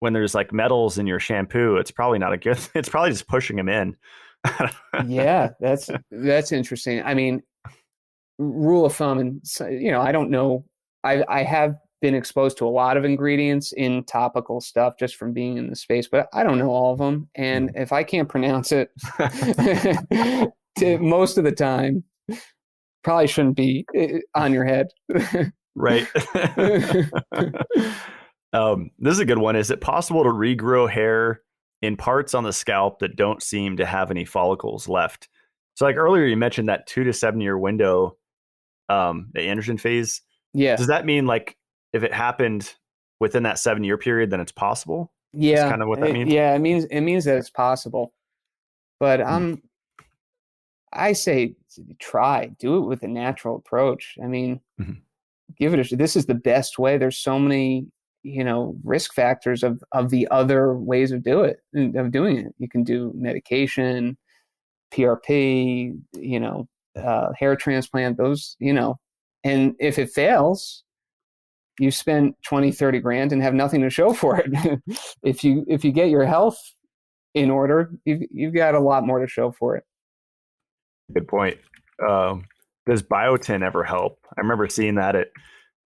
when there's like metals in your shampoo, it's probably not a good, it's probably just pushing them in. Yeah, that's interesting. I mean, rule of thumb, and I don't know. I have been exposed to a lot of ingredients in topical stuff just from being in the space, but I don't know all of them. And if I can't pronounce it most of the time, probably shouldn't be on your head. Right. This is a good one. Is it possible to regrow hair in parts on the scalp that don't seem to have any follicles left? So like earlier, you mentioned that 2 to 7 year window, the androgen phase. Yeah. Does that mean like if it happened within that 7 year period, then it's possible? That's Yeah, kind of what that means. yeah, it means that it's possible. But I say do it with a natural approach. I mean, Mm-hmm. this is the best way. There's so many, risk factors of the other ways of doing it. You can do medication, PRP, hair transplant, and if it fails, you spent 20, 30 grand and have nothing to show for it. If you get your health in order, you've got a lot more to show for it. Good point. Does biotin ever help? I remember seeing that at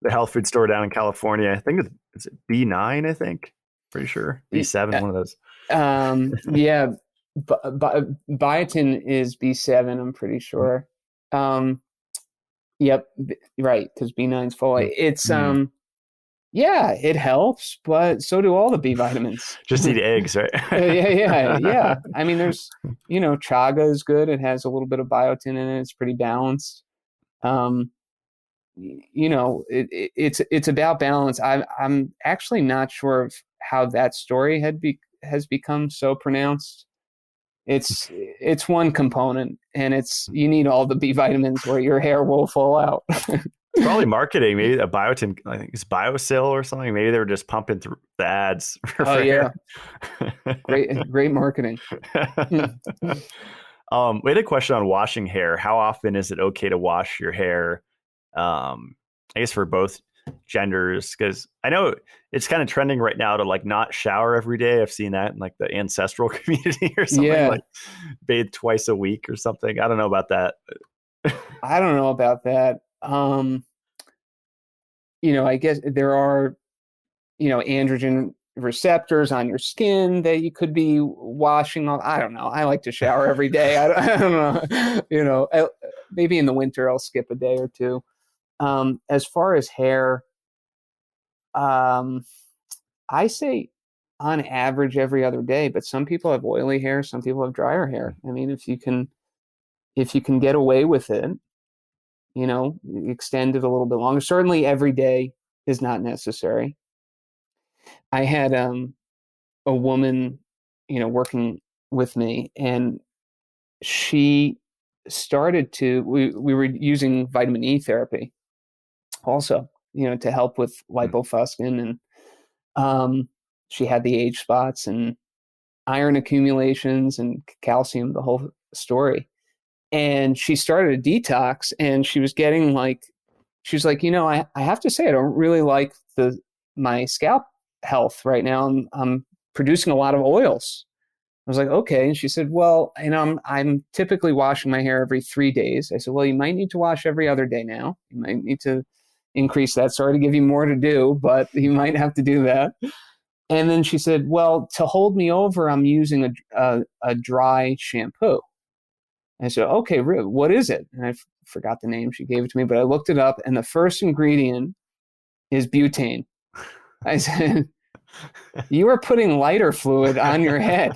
the health food store down in California. I think it's B9, I think. Pretty sure. B7, one of those. Yeah, biotin is B7, I'm pretty sure. Yep, right, because B9 is folate. It's yeah, it helps, but so do all the B vitamins. Just eat eggs, right? Yeah. I mean, there's, chaga is good. It has a little bit of biotin in it. It's pretty balanced. It's about balance. I'm actually not sure of how that story has become so pronounced. It's one component, and you need all the B vitamins or your hair will fall out. It's probably marketing. Maybe a biotin, I think it's BioSil or something. Maybe they were just pumping through the ads. Oh yeah, great marketing. We had a question on washing hair. How often is it okay to wash your hair? I guess for both genders, because I know it's kind of trending right now to like not shower every day. I've seen that in like the ancestral community or something, like bathe twice a week or something. I don't know about that. I don't know about that. I guess there are, androgen receptors on your skin that you could be washing off. I don't know. I like to shower every day. I don't know. Maybe in the winter I'll skip a day or two. As far as hair, I say on average every other day, but some people have oily hair, some people have drier hair. I mean, if you can get away with it, extend it a little bit longer. Certainly every day is not necessary. I had a woman, working with me, and she started we were using vitamin E therapy also, to help with lipofuscin, and she had the age spots and iron accumulations and calcium, the whole story. And she started a detox, and she was getting she was like, I have to say, I don't really like my scalp health right now. I'm producing a lot of oils. I was like, okay. And she said, well, I'm typically washing my hair every 3 days. I said, well, you might need to wash every other day now. You might need to increase that. Sorry to give you more to do, but you might have to do that. And then she said, well, to hold me over, I'm using a dry shampoo. I said, okay, what is it? And I forgot the name. She gave it to me, but I looked it up, and the first ingredient is butane. I said, you are putting lighter fluid on your head.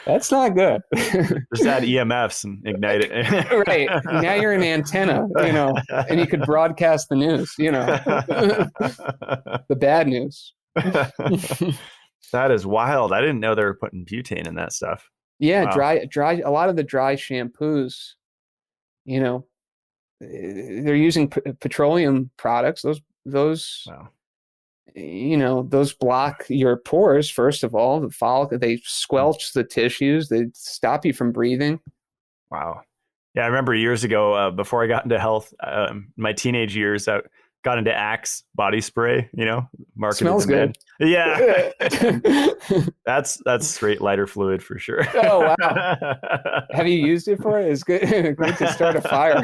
That's not good. Just add EMFs and ignite it. Right. Now you're an antenna, and you could broadcast the news, the bad news. That is wild. I didn't know they were putting butane in that stuff. Yeah, wow. Dry. A lot of the dry shampoos, they're using petroleum products. Those, wow. Those block your pores. First of all, the follicle, they squelch the tissues. They stop you from breathing. Wow. Yeah, I remember years ago, before I got into health, my teenage years, I got into Axe body spray, marketed. Smells good. Yeah. That's straight lighter fluid for sure. Oh, wow. Have you used it for it? It's good. Great to start a fire.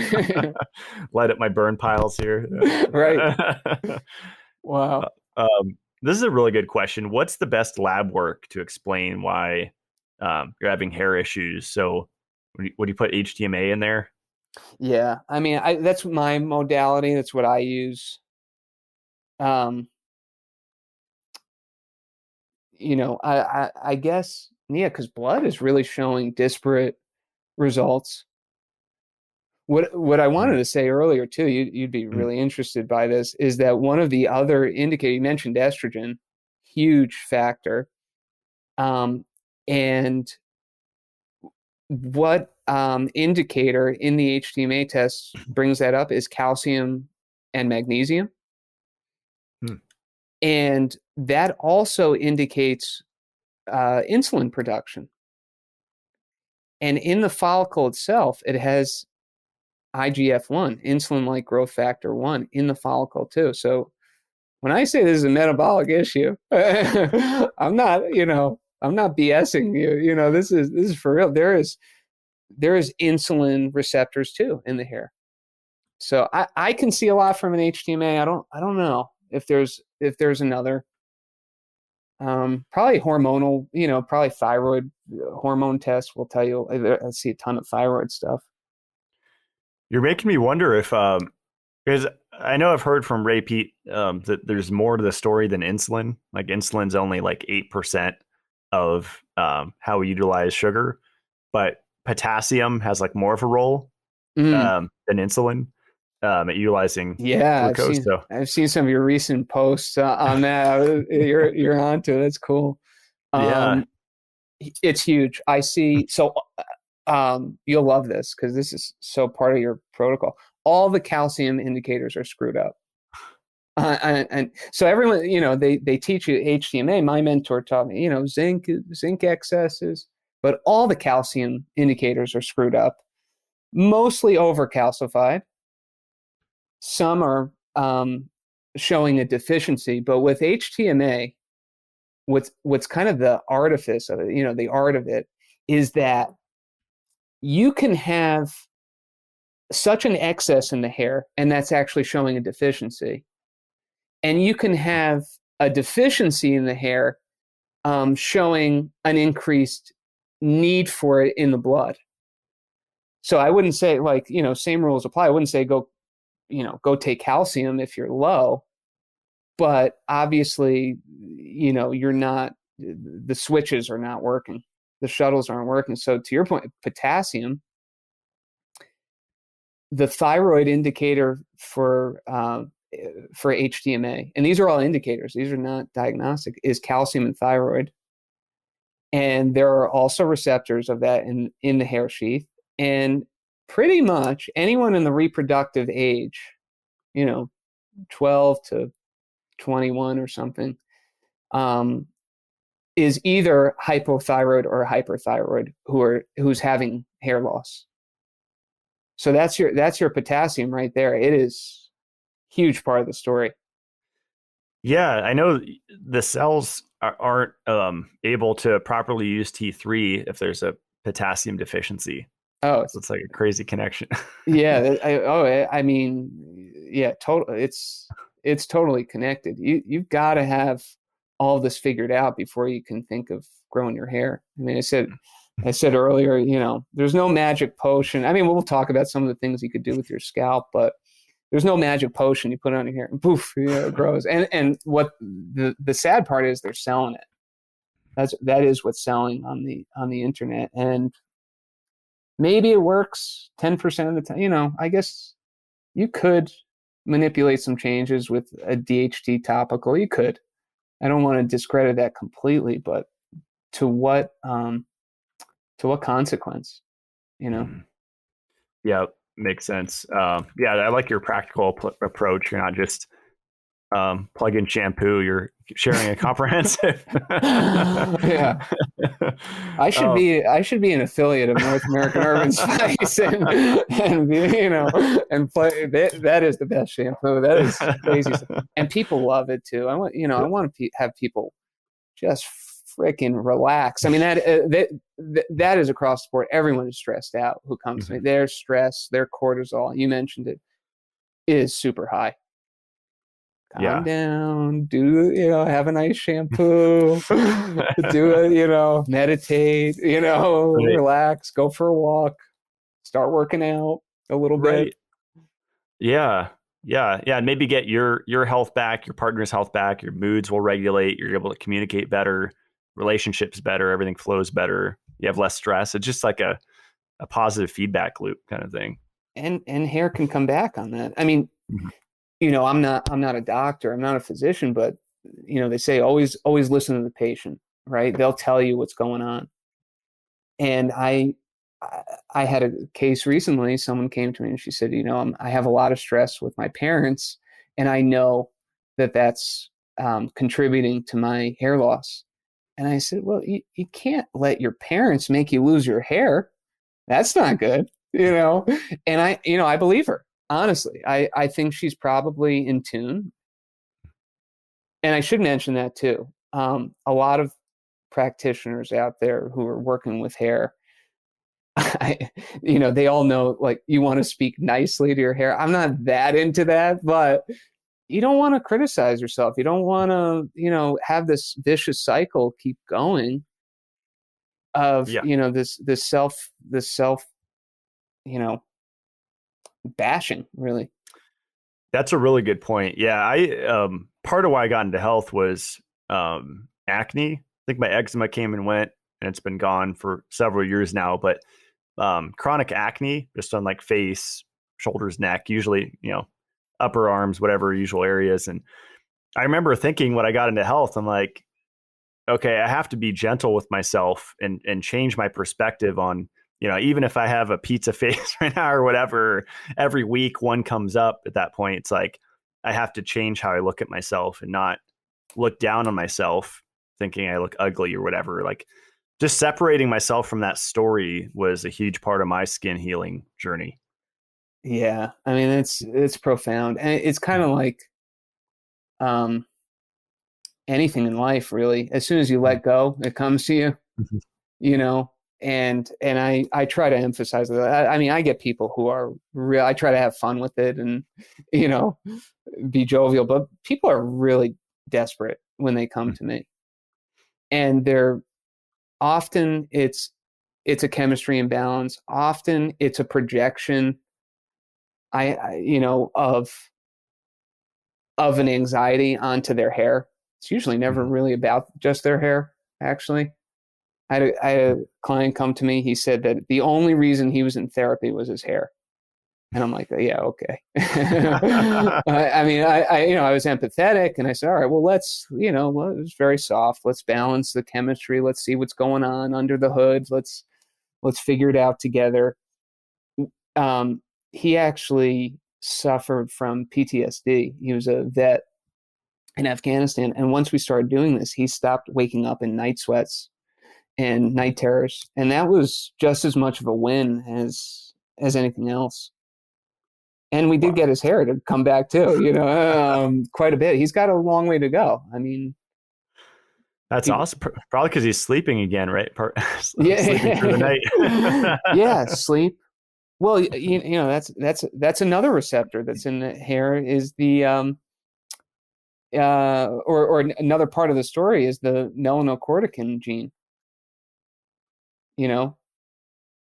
Light up my burn piles here. Right. Wow. This is a really good question. What's the best lab work to explain why you're having hair issues? So would you put HTMA in there? Yeah, I mean, that's my modality. That's what I use. I guess, yeah, because blood is really showing disparate results. What I wanted to say earlier too, you'd be really interested by this, is that one of the other indicators, you mentioned estrogen, huge factor. And what indicator in the HTMA test brings that up is calcium and magnesium. Hmm. And that also indicates insulin production. And in the follicle itself, it has IGF-1, insulin-like growth factor 1, in the follicle too. So when I say this is a metabolic issue, I'm not BSing you. This is for real. There is insulin receptors too in the hair. So I can see a lot from an HTMA. I don't know if there's another. Probably hormonal, probably thyroid hormone tests will tell you. I see a ton of thyroid stuff. You're making me wonder if, because I know I've heard from Ray Pete that there's more to the story than insulin. Like insulin's only like 8% of how we utilize sugar, but potassium has like more of a role than insulin at utilizing glucose. I've seen some of your recent posts on that. You're onto it. That's cool. It's huge. I see. So you'll love this because this is so part of your protocol. All the calcium indicators are screwed up. And so everyone, they teach you HTMA. My mentor taught me, zinc excesses, but all the calcium indicators are screwed up, mostly overcalcified. Some are showing a deficiency, but with HTMA, what's kind of the artifice of it, the art of it is that you can have such an excess in the hair, and that's actually showing a deficiency. And you can have a deficiency in the hair showing an increased need for it in the blood. So I wouldn't say same rules apply. I wouldn't say go take calcium if you're low, but obviously, you're not, the switches are not working. The shuttles aren't working. So to your point, potassium, the thyroid indicator for HTMA, and these are all indicators, these are not diagnostic, is calcium and thyroid. And there are also receptors of that in the hair sheath. And pretty much anyone in the reproductive age, 12 to 21 or something, is either hypothyroid or hyperthyroid who's having hair loss. So that's your potassium right there. It is a huge part of the story. Yeah, I know the cells aren't able to properly use T3 if there's a potassium deficiency. Oh, so it's like a crazy connection. Yeah. Totally. It's totally connected. You've got to have all of this figured out before you can think of growing your hair. I mean, I said earlier, there's no magic potion. I mean, we'll talk about some of the things you could do with your scalp, but there's no magic potion you put on your hair and poof, it grows. And what the sad part is, they're selling it. That is what's selling on the internet. And maybe it works 10% of the time. I guess you could manipulate some changes with a DHT topical. You could. I don't want to discredit that completely, but to what consequence? Yeah, makes sense. I like your practical approach. You're not just plug in shampoo. You're sharing a comprehensive. Yeah, I should be an affiliate of North American Urban Spice, and play. That is the best shampoo. That is crazy, and people love it too. I want to have people just freaking relax. I mean, that is across the board. Everyone is stressed out who comes to me. Their stress, their cortisol, you mentioned it, is super high. Calm down, have a nice shampoo, meditate, relax, go for a walk, start working out a little bit. Yeah. And maybe get your health back, your partner's health back, your moods will regulate, you're able to communicate better, relationships better, everything flows better, you have less stress. It's just like a positive feedback loop kind of thing. And hair can come back on that. I mean, I'm not a doctor, I'm not a physician, but they say always listen to the patient, right? They'll tell you what's going on. And I had a case recently. Someone came to me and she said, I have a lot of stress with my parents, and I know that that's contributing to my hair loss. And I said, well, you can't let your parents make you lose your hair. That's not good, And I believe her. Honestly, I think she's probably in tune. And I should mention that too. A lot of practitioners out there who are working with hair, they all know, like, you want to speak nicely to your hair. I'm not that into that, but you don't want to criticize yourself. You don't want to, have this vicious cycle keep going of, Yeah. this self, bashing, really. That's a really good point. Yeah, I part of why I got into health was acne. I think my eczema came and went, and it's been gone for several years now. But chronic acne, just on like face, shoulders, neck, usually upper arms, whatever usual areas. And I remember thinking when I got into health, I'm like, okay, I have to be gentle with myself and change my perspective on, even if I have a pizza face right now or whatever, every week one comes up. At that point, it's like I have to change how I look at myself and not look down on myself thinking I look ugly or whatever. Like, just separating myself from that story was a huge part of my skin healing journey. Yeah, I mean, it's profound, and it's kind of like anything in life, really. As soon as you let go, it comes to you, And I try to emphasize that. I mean, I get people who are real. I try to have fun with it and be jovial, but people are really desperate when they come to me, and they're often it's a chemistry imbalance. Often it's a projection. Of an anxiety onto their hair. It's usually never really about just their hair, actually. I had a client come to me. He said that the only reason he was in therapy was his hair. And I'm like, yeah, okay. I mean, I was empathetic, and I said, all right, well, let's, it was very soft. Let's balance the chemistry. Let's see what's going on under the hood. Let's figure it out together. He actually suffered from PTSD. He was a vet in Afghanistan. And once we started doing this, he stopped waking up in night sweats and night terrors. And that was just as much of a win as anything else. And we did get his hair to come back too, quite a bit. He's got a long way to go. I mean, that's awesome. Probably because he's sleeping again, right? Yeah. Sleeping through the night. Yeah, sleep. Well, that's another receptor that's in the hair is the or another part of the story is the melanocortin gene.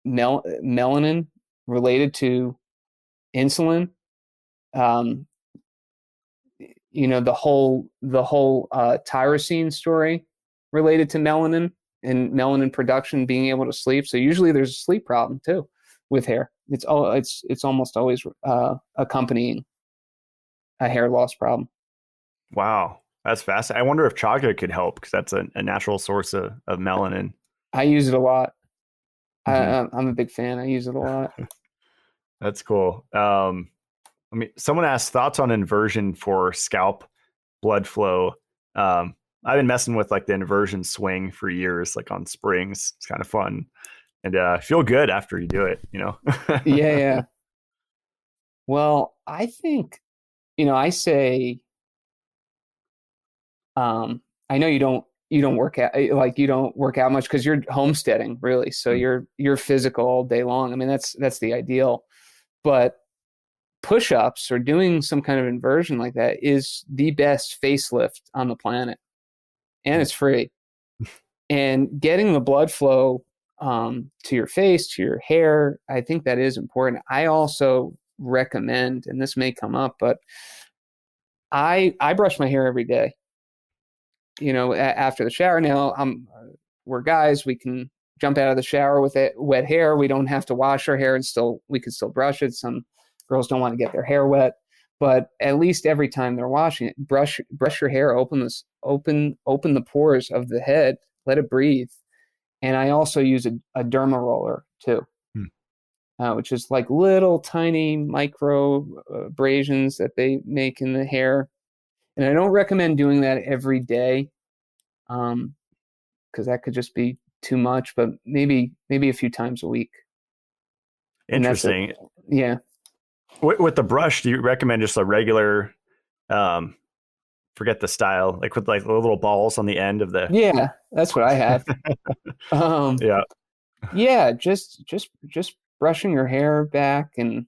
Melanin related to insulin. The whole tyrosine story related to melanin and melanin production being able to sleep. So usually there's a sleep problem too with hair. It's almost always accompanying a hair loss problem. Wow, that's fascinating. I wonder if chaga could help, because that's a natural source of melanin. I use it a lot. I'm a big fan. I use it a lot. That's cool. Someone asked thoughts on inversion for scalp blood flow. I've been messing with like the inversion swing for years, like on springs. It's kind of fun. And feel good after you do it, Yeah. Well, I think, I say, I know you don't work out, like you don't work out much because you're homesteading, really. So you're physical all day long. I mean, that's the ideal. But push-ups or doing some kind of inversion like that is the best facelift on the planet, and it's free. And getting the blood flow to your face, to your hair, I think that is important. I also recommend, and this may come up, but I brush my hair every day. After the shower. Now we're guys, we can jump out of the shower with wet hair. We don't have to wash our hair, and we can still brush it. Some girls don't want to get their hair wet, but at least every time they're washing it, brush your hair, open the pores of the head, let it breathe. And I also use a derma roller too, which is like little tiny micro abrasions that they make in the hair. And I don't recommend doing that every day, because that could just be too much, but maybe a few times a week. Interesting. Yeah. With the brush, do you recommend just a regular, forget the style, like with like little balls on the end of the? Yeah, that's what I have. Yeah. Yeah, just brushing your hair back, and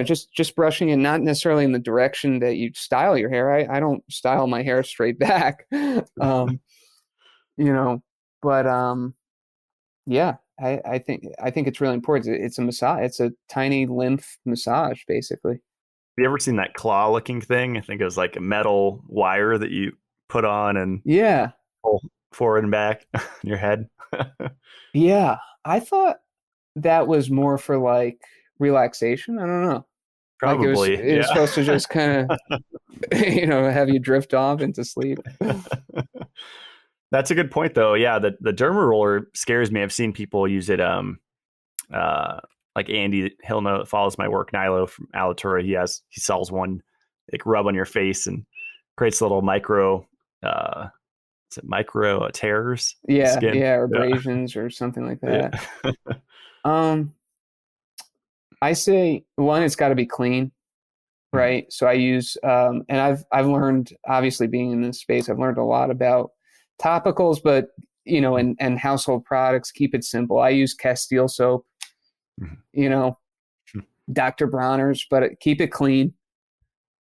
just brushing it, not necessarily in the direction that you style your hair. I don't style my hair straight back. But yeah, I think it's really important. It's a massage. It's a tiny lymph massage, basically. Have you ever seen that claw looking thing? I think it was like a metal wire that you put on and Yeah, pull forward and back in your head. yeah. I thought that was more for like relaxation. I don't know. Like it was Probably. supposed to just kind of have you drift off into sleep. That's a good point, though. Yeah, the derma roller scares me. I've seen people use it. Like Andy Hillno that follows my work, Nilo from Alatura, he sells one, like rub on your face and creates little micro. Is it micro tears? Yeah, Skin? or abrasions or something like that. Yeah. I say one, it's got to be clean, right? So I use, and I've learned, obviously being in this space, I've learned a lot about topicals, but and household products. Keep it simple. I use Castile soap, Dr. Bronner's, but keep it clean.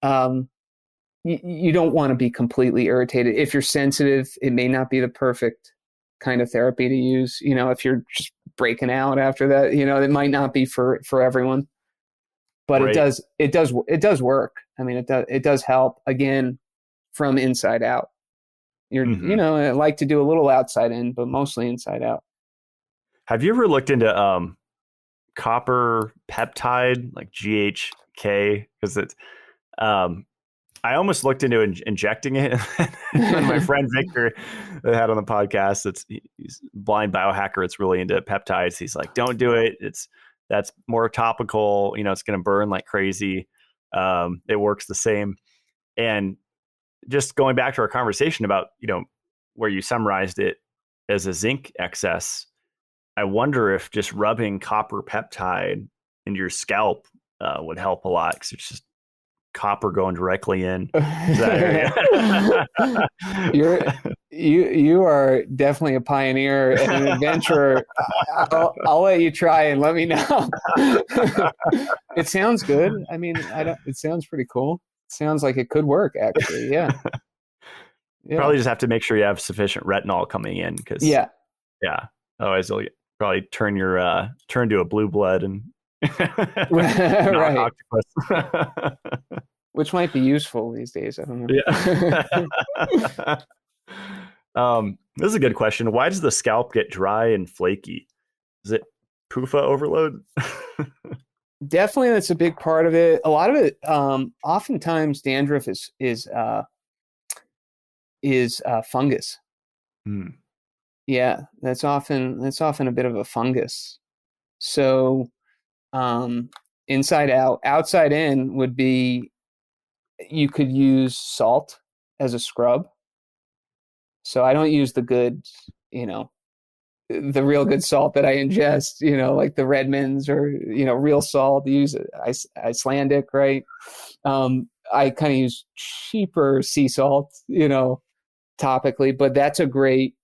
You don't want to be completely irritated. If you're sensitive, it may not be the perfect kind of therapy to use. If you're just breaking out after that, it might not be for everyone. But right. It does work. I mean, it does help, again, from inside out. I like to do a little outside in, but mostly inside out. Have you ever looked into copper peptide, like GHK? Because it's I almost looked into injecting it. And my friend Victor that I had on the podcast, he's a blind biohacker. It's really into peptides. He's like, don't do it. That's more topical. It's going to burn like crazy. It works the same. And just going back to our conversation about, where you summarized it as a zinc excess, I wonder if just rubbing copper peptide into your scalp would help a lot, because it's just copper going directly in that area. You are definitely a pioneer and an adventurer. I'll let you try and let me know. It sounds good. I mean, it sounds pretty cool. It sounds like it could work, actually. Yeah. Probably just have to make sure you have sufficient retinol coming in, because otherwise you'll probably turn to a blue blood and right. octopus. Which might be useful these days. I don't know. Yeah. This is a good question. Why does the scalp get dry and flaky? Is it PUFA overload? Definitely, that's a big part of it. A lot of it, oftentimes, dandruff is fungus. Yeah, that's often a bit of a fungus. So, inside out, outside in would be, you could use salt as a scrub. So I don't use the good, the real good salt that I ingest, like the Redmonds or, real salt. Use Icelandic, right? I kind of use cheaper sea salt, topically, but that's a great,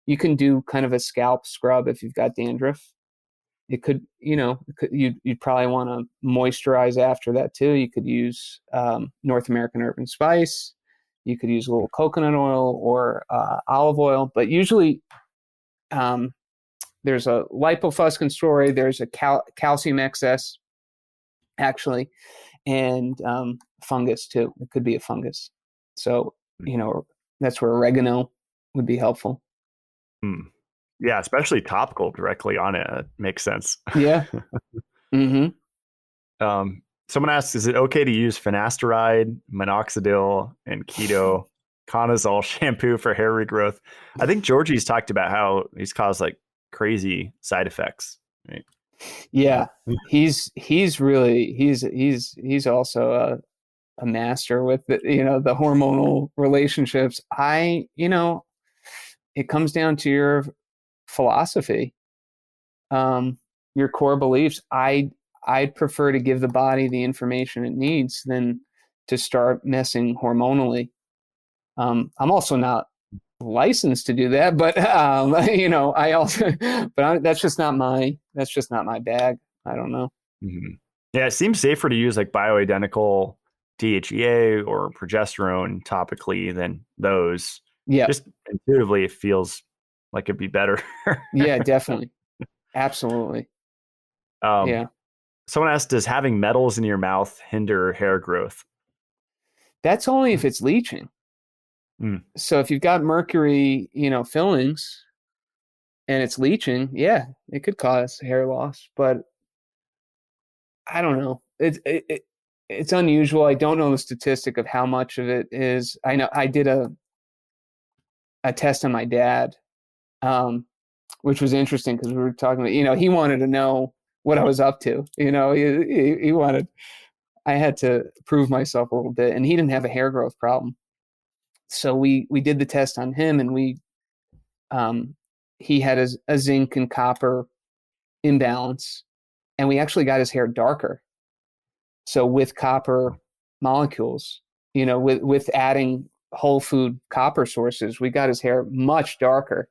you can do kind of a scalp scrub if you've got dandruff. It could, you'd probably want to moisturize after that too. You could use North American herb and spice. You could use a little coconut oil or olive oil, but usually there's a lipofuscin story. There's a calcium excess, actually, and fungus too. It could be a fungus. So, that's where oregano would be helpful. Yeah, especially topical directly on it. It makes sense. Yeah. Mm-hmm. Someone asks, is it okay to use finasteride, minoxidil, and ketoconazole shampoo for hair regrowth? I think Georgie's talked about how he's caused like crazy side effects. Right? Yeah, he's also a master with the hormonal relationships. It comes down to your philosophy, your core beliefs. I'd prefer to give the body the information it needs than to start messing hormonally. I'm also not licensed to do that, but I also, that's just not my bag. I don't know. Mm-hmm. Yeah, it seems safer to use like bioidentical DHEA or progesterone topically than those. Yeah, Just intuitively, it feels like it'd be better. yeah, definitely, absolutely. um, Yeah, Someone asked, does having metals in your mouth hinder hair growth? that's only if it's leaching. Mm. So if you've got mercury, fillings and it's leaching, yeah, it could cause hair loss, but I don't know. It's unusual. I don't know the statistic of how much of it is. I know I did a test on my dad, which was interesting because we were talking about, he wanted to know what I was up to. He wanted, I had to prove myself a little bit, and he didn't have a hair growth problem. So we did the test on him, and he had a zinc and copper imbalance, and we actually got his hair darker. So with copper molecules, with adding whole food copper sources, we got his hair much darker.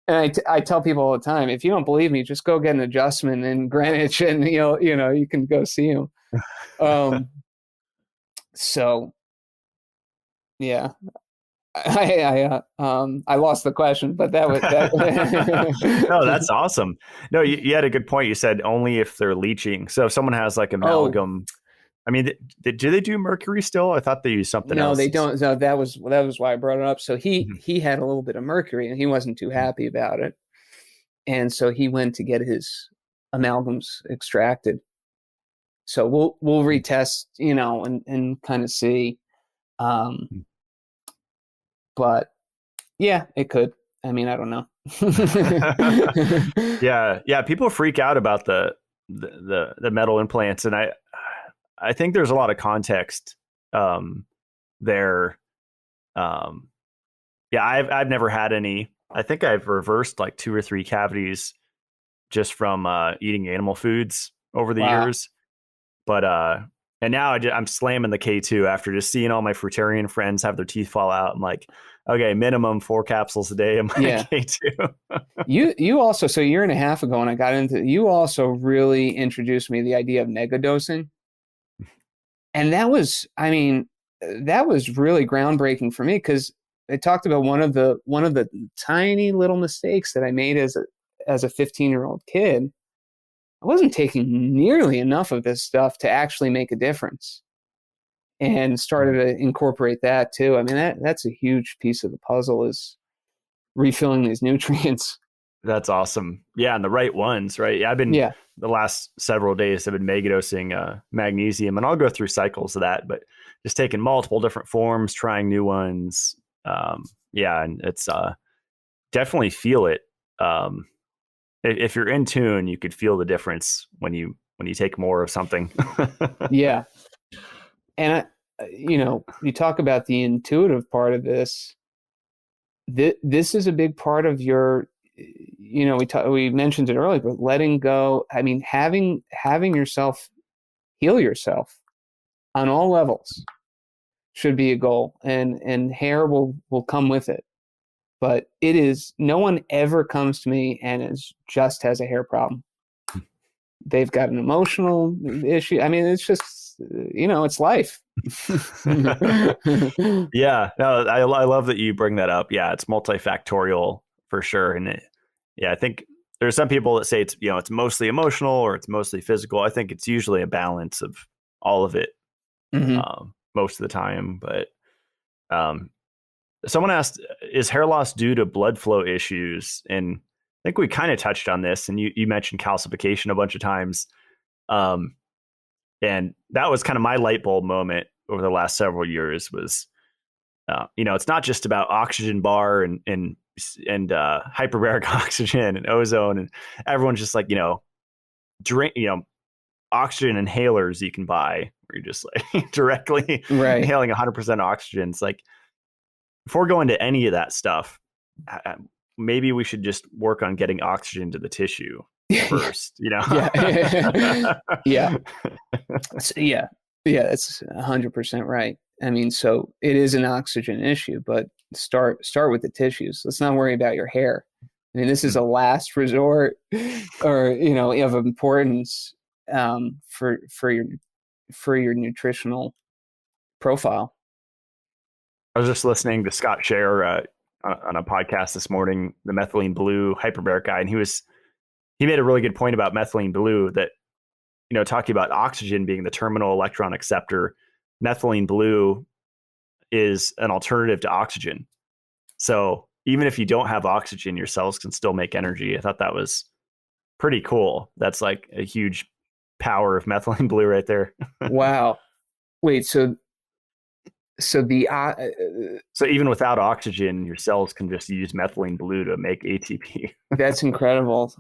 And I tell people all the time, if you don't believe me, just go get an adjustment in Greenwich, and you can go see him. So yeah, I lost the question, but that was that. No, that's awesome. No, you had a good point. You said only if they're leaching. So if someone has like Oh, amalgam, I mean, do they do mercury still? I thought they used something no, else. they don't. No, that was why I brought it up. So Mhm. he had a little bit of mercury, and he wasn't too happy about it, and so he went to get his amalgams extracted. So we'll retest, and kind of see. Um, but yeah, it could. I mean, I don't know. Yeah. People freak out about the metal implants, and I think there's a lot of context there. Yeah, I've never had any. I think I've reversed like 2 or 3 cavities just from eating animal foods over the Wow. years. But and now I'm slamming the K2 after just seeing all my fruitarian friends have their teeth fall out. I'm like, okay, minimum 4 capsules a day of my Yeah. K2. You also, so a year and a half ago when I got into, you also really introduced me to the idea of megadosing. And that was really groundbreaking for me, because it talked about one of the tiny little mistakes that I made as a 15-year-old kid. I wasn't taking nearly enough of this stuff to actually make a difference, and started to incorporate that too. I mean, that's a huge piece of the puzzle, is refilling these nutrients. That's awesome. Yeah, and the right ones, right? Yeah, I've been Yeah. the last several days I've been megadosing magnesium, and I'll go through cycles of that, but just taking multiple different forms, trying new ones. Yeah, and it's definitely feel it. If you're in tune, you could feel the difference when you take more of something. Yeah. And you talk about the intuitive part of this. This is a big part of your, we mentioned it earlier, but letting go. I mean, having yourself heal yourself on all levels should be a goal, and hair will come with it. But it is, no one ever comes to me and just has a hair problem. They've got an emotional issue. I mean, it's just, it's life. Yeah, no, I love that you bring that up. Yeah, it's multifactorial for sure, and yeah, I think there's some people that say it's mostly emotional or it's mostly physical. I think it's usually a balance of all of it Mhm. most of the time. But um, someone asked, is hair loss due to blood flow issues? And I think we kind of touched on this, and you mentioned calcification a bunch of times. Um, And that was kind of my light bulb moment over the last several years was, it's not just about oxygen bar and hyperbaric oxygen and ozone, and everyone's just like, drink, oxygen inhalers you can buy where you're just like directly Right. inhaling 100% oxygen. It's like, before going to any of that stuff, maybe we should just work on getting oxygen to the tissue first, Yeah. Yeah. Yeah. Yeah. That's 100% right. I mean, so it is an oxygen issue, but start with the tissues. Let's not worry about your hair. I mean, this is a last resort, or of importance for your nutritional profile. I was just listening to Scott Scher on a podcast this morning, the Methylene Blue hyperbaric guy, and he made a really good point about Methylene Blue that, talking about oxygen being the terminal electron acceptor, Methylene Blue is an alternative to oxygen. So even if you don't have oxygen, your cells can still make energy. I thought that was pretty cool. That's like a huge power of Methylene Blue right there. Wow. Wait, so so even without oxygen, your cells can just use Methylene Blue to make ATP. that's incredible.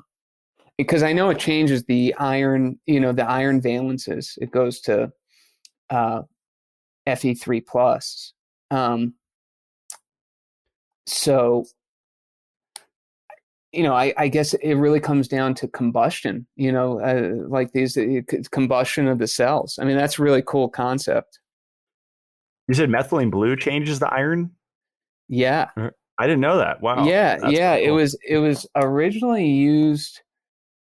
Because I know it changes the iron, the iron valences. It goes to Fe3 plus. So, I guess it really comes down to combustion, like it's combustion of the cells. I mean, that's a really cool concept. You said Methylene Blue changes the iron? Yeah. I didn't know that. Wow. Yeah. That's Yeah. cool. It was originally used,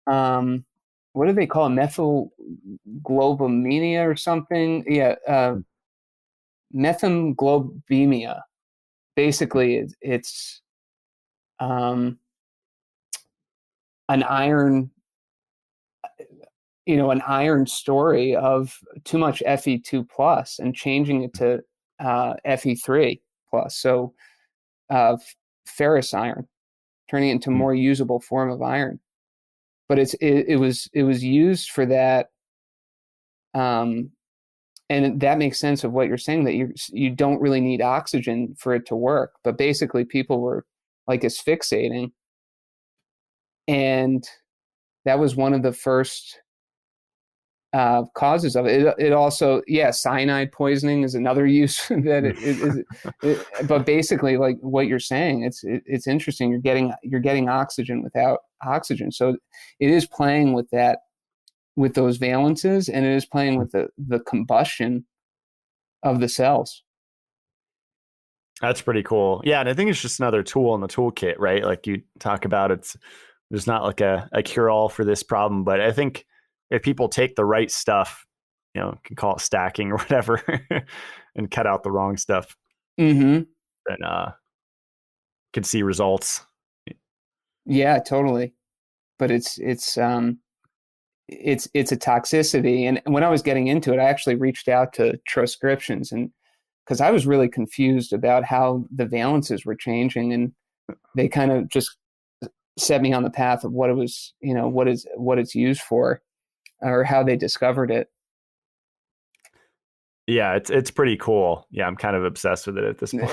what do they call it? Methylglobemia or something? Yeah. Methylglobemia. Basically, it's an iron, an iron story of too much Fe2 plus and changing it to Fe3 plus. So ferrous iron, turning it into a more usable form of iron. But it was used for that, and that makes sense of what you're saying, that you don't really need oxygen for it to work. But basically, people were like asphyxiating, and that was one of the first causes of it. It also, cyanide poisoning is another use that it is. But basically, like what you're saying, it's interesting. You're getting oxygen without oxygen, so it is playing with that, with those valences, and it is playing with the combustion of the cells. That's pretty cool. Yeah, and I think it's just another tool in the toolkit, right? Like you talk about, there's not like a cure-all for this problem, but I think if people take the right stuff, can call it stacking or whatever, and cut out the wrong stuff, then can see results. Yeah, totally. But it's a toxicity. And when I was getting into it, I actually reached out to transcriptions, and because I was really confused about how the valences were changing, and they kind of just set me on the path of what it was, what it's used for, or how they discovered it. Yeah, it's pretty cool. Yeah, I'm kind of obsessed with it at this point.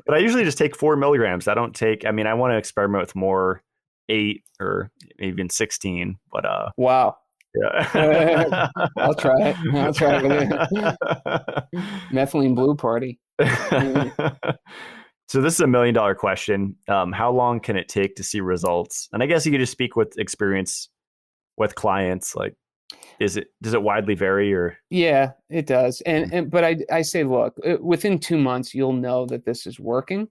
But I usually just take 4 milligrams. I don't take, I want to experiment with more 8 or even 16, but wow. Yeah. I'll try it. I'll try it with it. Methylene Blue party. So this is $1 million question. How long can it take to see results? And I guess you could just speak with experience with clients. Like, does it widely vary, or? Yeah, it does. But I say, look, within 2 months, you'll know that this is working.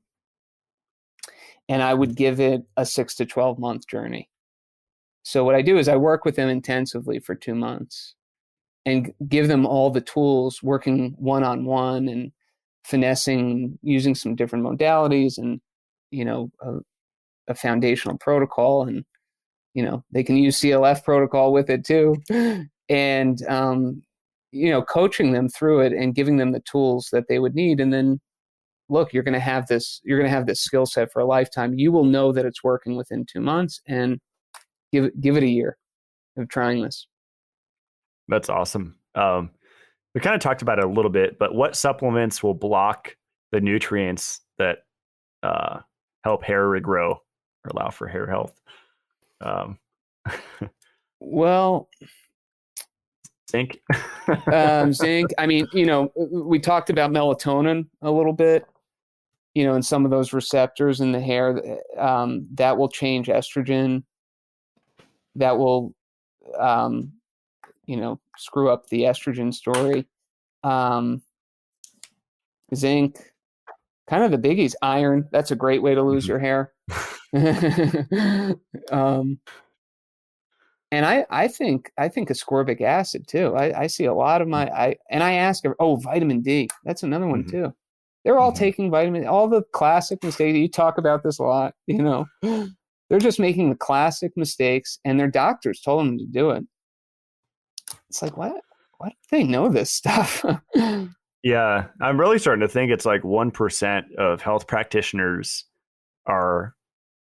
And I would give it a 6 to 12 month journey. So what I do is I work with them intensively for 2 months and give them all the tools, working one-on-one and finessing, using some different modalities, and, a foundational protocol, and, they can use CLF protocol with it too. And, coaching them through it and giving them the tools that they would need. And then, look, you're going to have this skill set for a lifetime. You will know that it's working within 2 months, and give it a year of trying this. That's awesome. We kind of talked about it a little bit, but what supplements will block the nutrients that help hair regrow or allow for hair health? Um, Well, zinc. zinc. I mean, we talked about melatonin a little bit. And some of those receptors in the hair that will change estrogen. That will, screw up the estrogen story. Zinc, kind of the biggies. Iron, that's a great way to lose your hair. And I think ascorbic acid too. I see a lot of I ask, vitamin D. That's another one too. They're all taking vitamin, all the classic mistakes. You talk about this a lot, They're just making the classic mistakes, and their doctors told them to do it. It's like, what? Why do they know this stuff? Yeah, I'm really starting to think it's like 1% of health practitioners are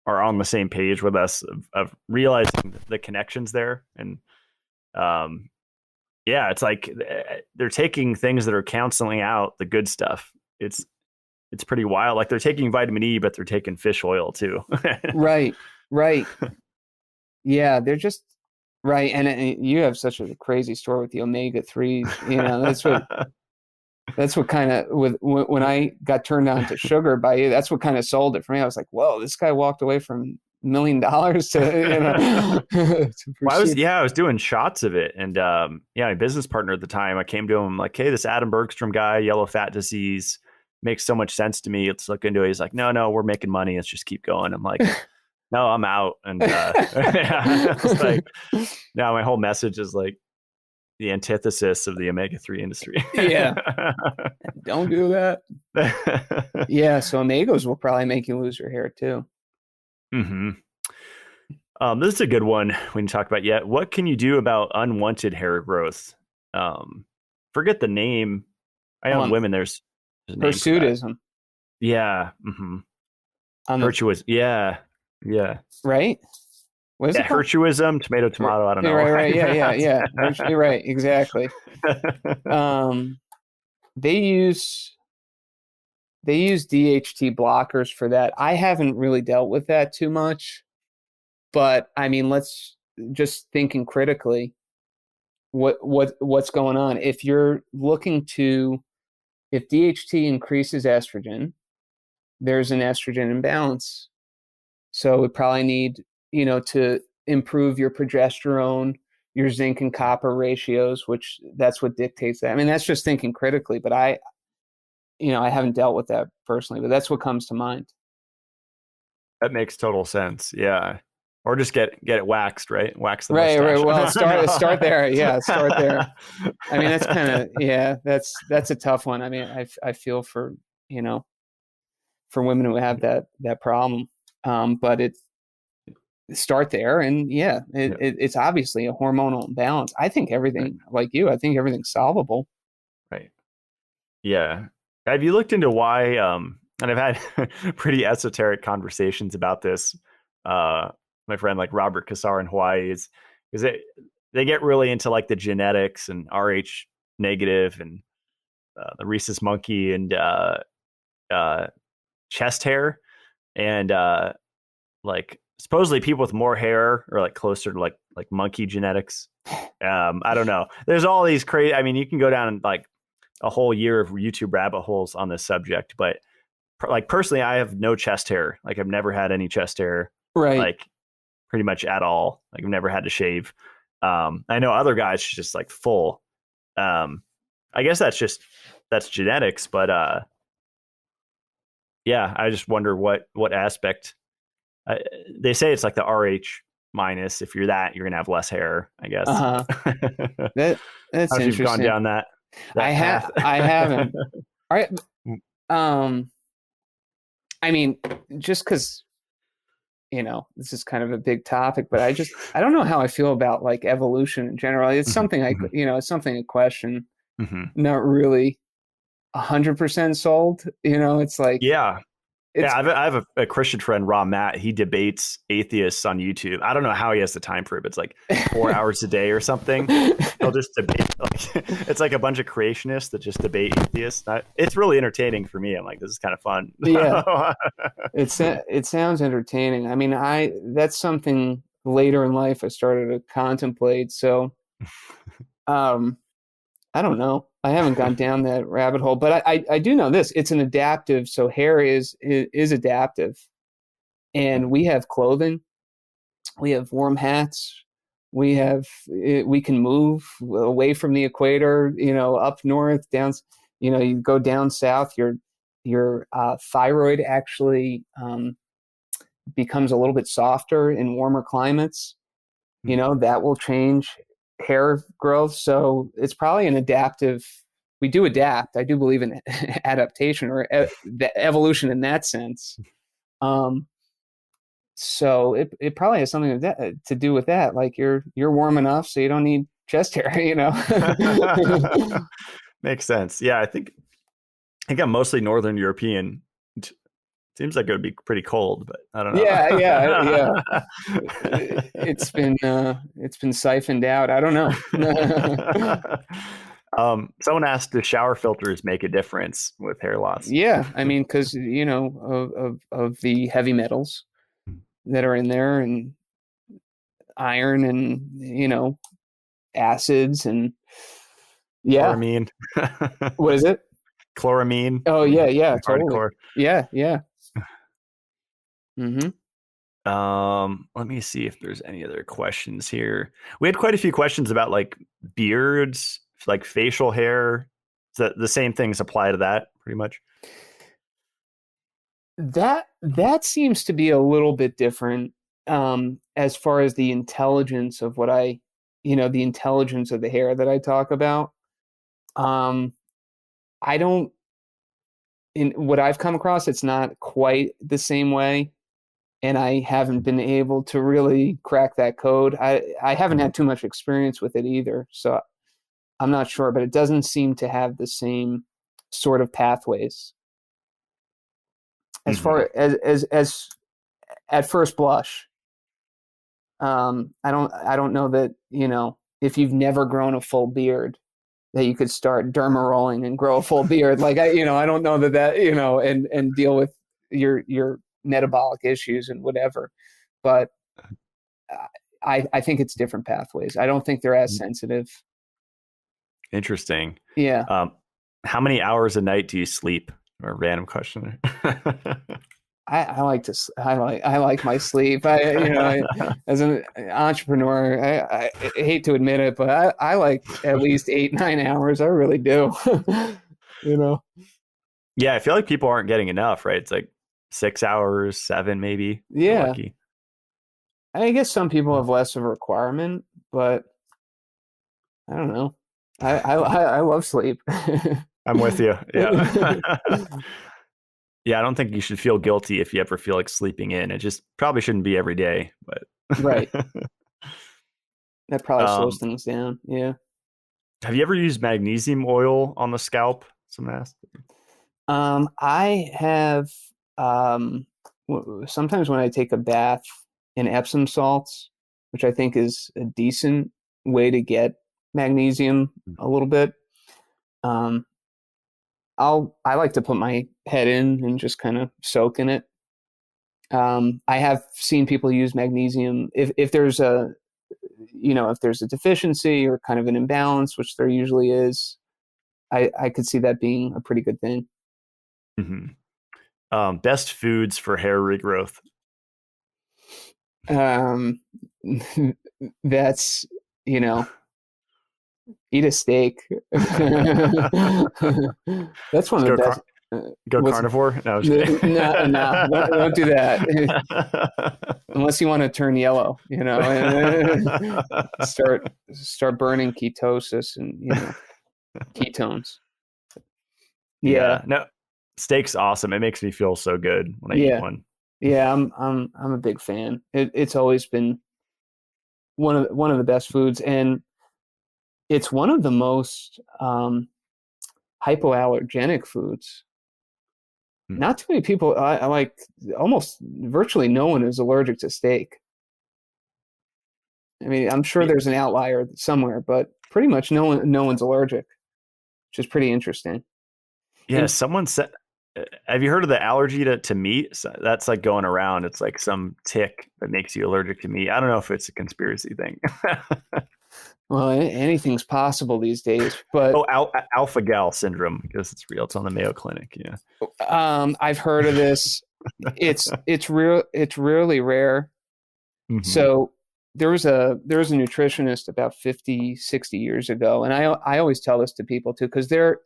on the same page with us of realizing the connections there. And it's like they're taking things that are canceling out the good stuff. It's pretty wild. Like they're taking vitamin E, but they're taking fish oil too. Right. Yeah, they're just right. And you have such a crazy story with the omega-3s. That's what kind of, when I got turned on to sugar by you, that's what kind of sold it for me. I was like, whoa, this guy walked away from $1 million to, Well, I was doing shots of it. And my business partner at the time, I came to him like, hey, this Adam Bergstrom guy, yellow fat disease, makes so much sense to me. Let's look into it. He's like, no, we're making money. Let's just keep going. I'm like, no, I'm out. And it's like, now my whole message is like the antithesis of the omega-3 industry. Yeah. Don't do that. Yeah. So omegos will probably make you lose your hair too. Mm-hmm. This is a good one we didn't talk about yet. What can you do about unwanted hair growth? Forget the name. I know in women there's hirsutism. Yeah. Mm-hmm. Hirsutism. Yeah. Right? What is it called? Hirsutism, tomato, I don't know. Right. Yeah. You're right. Exactly. They use DHT blockers for that. I haven't really dealt with that too much, but I mean, let's just thinking critically, what's going on? If you're looking if DHT increases estrogen, there's an estrogen imbalance. So we probably need, to improve your progesterone, your zinc and copper ratios, which that's what dictates that. I mean, that's just thinking critically, but I haven't dealt with that personally, but that's what comes to mind. That makes total sense. Yeah. Or just get it waxed, right? Wax the mustache. Right. Well, start there. Yeah, start there. I mean, that's kind of, that's a tough one. I mean, I feel for women who have that problem. But start there, and it's obviously a hormonal imbalance. I think everything, like you, I think everything's solvable. Right. Yeah. Have you looked into why? And I've had pretty esoteric conversations about this. My friend like Robert Cassar in Hawaii is they get really into like the genetics and Rh negative and the rhesus monkey and chest hair and like supposedly people with more hair are like closer to like monkey genetics. I don't know. There's all these crazy. I mean, you can go down like a whole year of YouTube rabbit holes on this subject, but like personally, I have no chest hair. Like I've never had any chest hair. Right. Like pretty much at all. Like I've never had to shave. I know other guys just like full. I guess that's genetics, but I just wonder what aspect. They say it's like the Rh minus. If you're that, you're gonna have less hair, I guess. That's interesting. You've gone down that I haven't. All right. I mean, just because this is kind of a big topic, but I don't know how I feel about like evolution in general. It's something it's something to question. Not really 100% sold. It's like, it's Yeah, I have a Christian friend, Raw Matt. He debates atheists on YouTube. I don't know how he has the time for it, but it's like 4 hours a day or something. He'll just debate. Like, it's like a bunch of creationists that just debate atheists. It's really entertaining for me. I'm like, this is kind of fun. Yeah, it sounds entertaining. I mean, that's something later in life I started to contemplate. So, um, I don't know. I haven't gone down that rabbit hole, but I do know this. It's an adaptive. So hair is adaptive, and we have clothing. We have warm hats. We can move away from the equator. Up north, down. You go down south. Your thyroid actually becomes a little bit softer in warmer climates. That will change hair growth. So it's probably an adaptive. We do adapt. I do believe in adaptation or the evolution in that sense. So it probably has something to do with that. Like you're warm enough, so you don't need chest hair. Makes sense. Yeah, I think I'm mostly Northern European. Seems like it would be pretty cold, but I don't know. Yeah. It's been siphoned out. I don't know. Someone asked, do shower filters make a difference with hair loss? Yeah, I mean, because of the heavy metals that are in there, and iron, and acids, and yeah. Chloramine. What is it? Chloramine. Oh yeah, totally. Hardcore. Yeah. Mm-hmm. Let me see if there's any other questions here. We had quite a few questions about like beards, like facial hair. So the same things apply to that pretty much. That seems to be a little bit different as far as the intelligence of the intelligence of the hair that I talk about. I don't, in what I've come across, it's not quite the same way. And I haven't been able to really crack that code. I haven't had too much experience with it either. So I'm not sure, but it doesn't seem to have the same sort of pathways. As far as at first blush, I don't know that, if you've never grown a full beard, that you could start derma rolling and grow a full beard. Like I don't know that and deal with your metabolic issues and whatever. But I think it's different pathways. I don't think they're as sensitive. Interesting. Yeah. How many hours a night do you sleep? Or a random question. I like my sleep. As an entrepreneur, I hate to admit it, but I like at least 8-9 hours. I really do. Yeah, I feel like people aren't getting enough, right? It's like 6 hours, 7 maybe. Yeah. Lucky. I guess some people have less of a requirement, but I don't know. I love sleep. I'm with you. Yeah. Yeah, I don't think you should feel guilty if you ever feel like sleeping in. It just probably shouldn't be every day, but right. That probably slows things down. Yeah. Have you ever used magnesium oil on the scalp? Someone asked. I have sometimes when I take a bath in Epsom salts, which I think is a decent way to get magnesium a little bit. I like to put my head in and just kind of soak in it. I have seen people use magnesium if there's if there's a deficiency or kind of an imbalance, which there usually is. I could see that being a pretty good thing. Mm-hmm. Best foods for hair regrowth. That's eat a steak. That's one of the best. Go carnivore? No, don't do that. Unless you want to turn yellow, start burning ketosis and ketones. Yeah. No, steak's awesome. It makes me feel so good when I eat one. Yeah, I'm a big fan. It's always been one of the best foods, and it's one of the most hypoallergenic foods. Hmm. Not too many people. I like almost virtually no one is allergic to steak. I mean, I'm sure Y- there's an outlier somewhere, but pretty much no one's allergic, which is pretty interesting. Yeah, And someone said, have you heard of the allergy to meat? So that's like going around. It's like some tick that makes you allergic to meat. I don't know if it's a conspiracy thing. well, anything's possible these days. But Oh, alpha gal syndrome. I guess it's real. It's on the Mayo Clinic. Yeah. I've heard of this. It's real. It's really rare. Hmm. So there was a nutritionist about 50, 60 years ago, and I always tell this to people too, because they're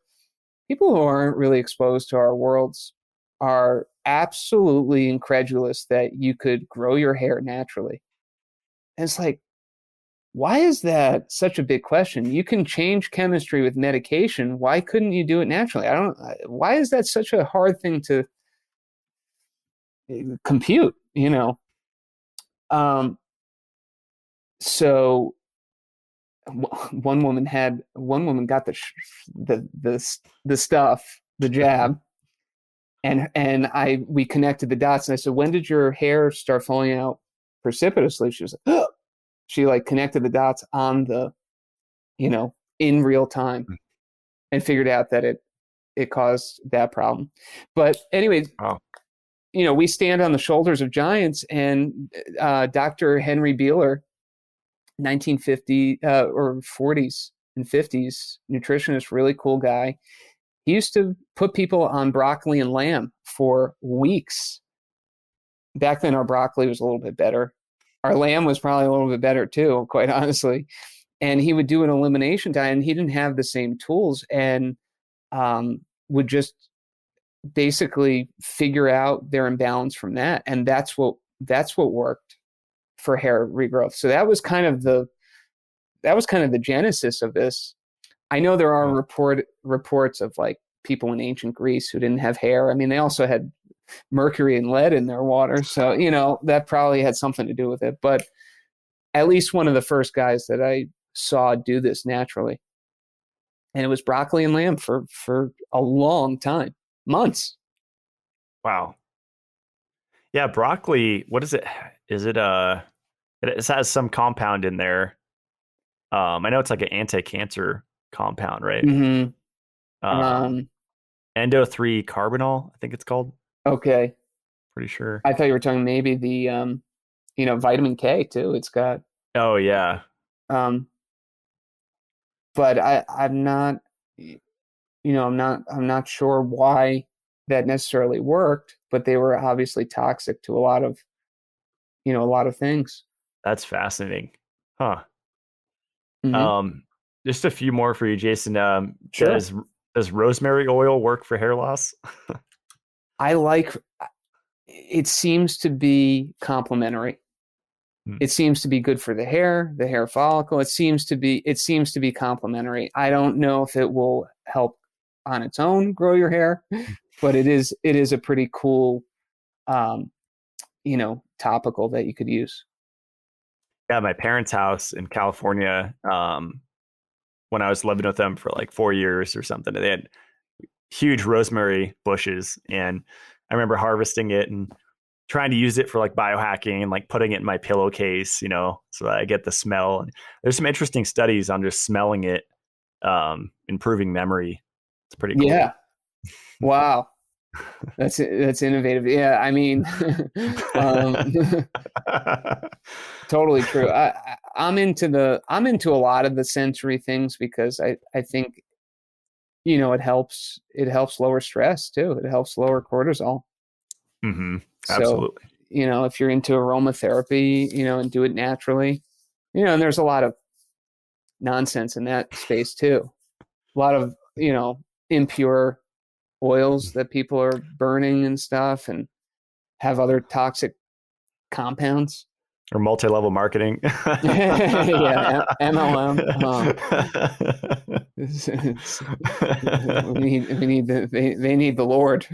people who aren't really exposed to our worlds are absolutely incredulous that you could grow your hair naturally. And it's like, why is that such a big question? You can change chemistry with medication. Why couldn't you do it naturally? I don't. Why is that such a hard thing to compute? Um, so one woman got the stuff, the jab, and we connected the dots, and I said, when did your hair start falling out precipitously? She was like, oh. She like connected the dots on in real time and figured out that it caused that problem. But anyway, Oh, we stand on the shoulders of giants, and Dr. Henry Beeler, 1950 or 40s and 50s nutritionist, really cool guy. He used to put people on broccoli and lamb for weeks. Back then, our broccoli was a little bit better. Our lamb was probably a little bit better too, quite honestly. And he would do an elimination diet, and he didn't have the same tools, and would just basically figure out their imbalance from that. And that's what worked for hair regrowth. So that was kind of the genesis of this. I know there are wow. reports of like people in ancient Greece who didn't have hair. I mean, they also had mercury and lead in their water, so that probably had something to do with it. But at least one of the first guys that I saw do this naturally, and it was broccoli and lamb for a long time, months. Wow. Yeah, broccoli. What is it? Is it it has some compound in there. I know it's like an anti-cancer compound, right? Mm-hmm. Um, endo 3 carbinol, I think it's called. Okay, Pretty sure. I thought you were talking maybe the vitamin K too. It's got Oh yeah. um, but I'm not I'm not sure why that necessarily worked, but they were obviously toxic to a lot of things. That's fascinating. Huh. Hmm. Um, just a few more for you, Jason. Sure. Does rosemary oil work for hair loss? I like it seems to be complementary. Hmm. It seems to be good for the hair follicle. It seems to be complementary. I don't know if it will help on its own grow your hair, but it is a pretty cool um, topical that you could use. Yeah, my parents' house in California, when I was living with them for like 4 years or something, they had huge rosemary bushes, and I remember harvesting it and trying to use it for like biohacking and like putting it in my pillowcase, so that I get the smell. And there's some interesting studies on just smelling it, improving memory. It's pretty Yeah. cool. Wow. That's innovative. Yeah, I mean, um, totally true. I'm into a lot of the sensory things because I think it helps lower stress too. It helps lower cortisol. Hmm. So Absolutely. if you're into aromatherapy, and do it naturally, and there's a lot of nonsense in that space too. A lot of impure oils that people are burning and stuff, and have other toxic compounds. Or multi-level marketing. Yeah, MLM. They need the Lord.